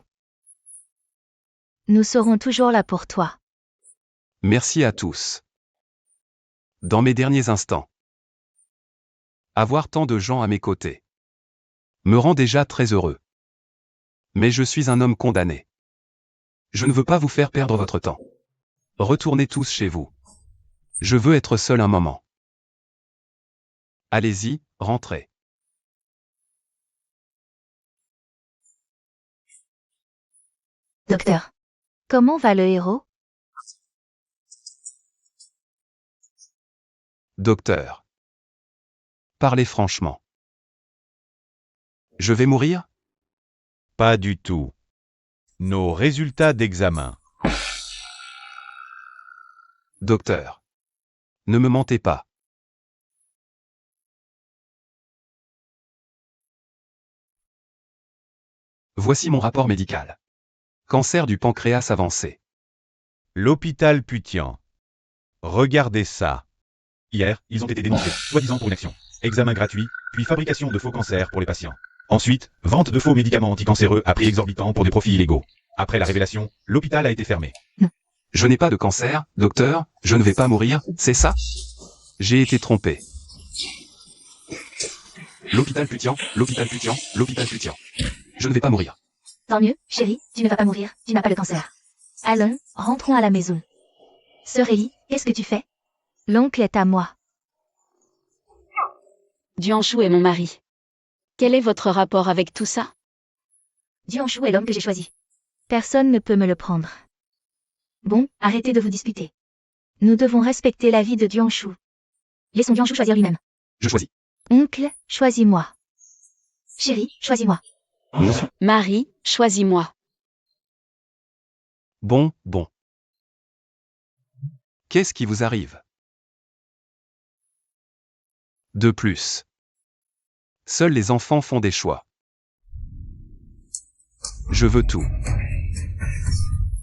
Nous serons toujours là pour toi. Merci à tous. Dans mes derniers instants. Avoir tant de gens à mes côtés me rend déjà très heureux. Mais je suis un homme condamné. Je ne veux pas vous faire perdre votre temps. Retournez tous chez vous. Je veux être seul un moment. Allez-y, rentrez. Docteur, Comment va le héros? Docteur. Parlez franchement. Je vais mourir? Pas du tout. Nos résultats d'examen. Docteur. Ne me mentez pas. Voici mon rapport médical. Cancer du pancréas avancé. L'hôpital Putian. Regardez ça. Hier, ils ont été dénoncés, soi-disant pour inaction. Examen gratuit, puis fabrication de faux cancers pour les patients. Ensuite, vente de faux médicaments anticancéreux à prix exorbitant pour des profits illégaux. Après la révélation, l'hôpital a été fermé. Je n'ai pas de cancer, docteur, je ne vais pas mourir, c'est ça? J'ai été trompé. L'hôpital Putian, l'hôpital Putian, l'hôpital Putian. Je ne vais pas mourir. tant mieux, chérie, tu ne vas pas mourir, tu n'as pas le cancer. Allons, rentrons à la maison. Sœur Ellie, qu'est-ce que tu fais? L'oncle est à moi. Duanshu est mon mari. Quel est votre rapport avec tout ça? Duanshu est l'homme que j'ai choisi. Personne ne peut me le prendre. Bon, arrêtez de vous disputer. Nous devons respecter l'avis de Duanshu. Laissons Duanshu choisir lui-même. Je choisis. Oncle, choisis-moi. Chérie, choisis-moi. Marie, choisis-moi. Bon. Qu'est-ce qui vous arrive? De plus. Seuls les enfants font des choix. Je veux tout.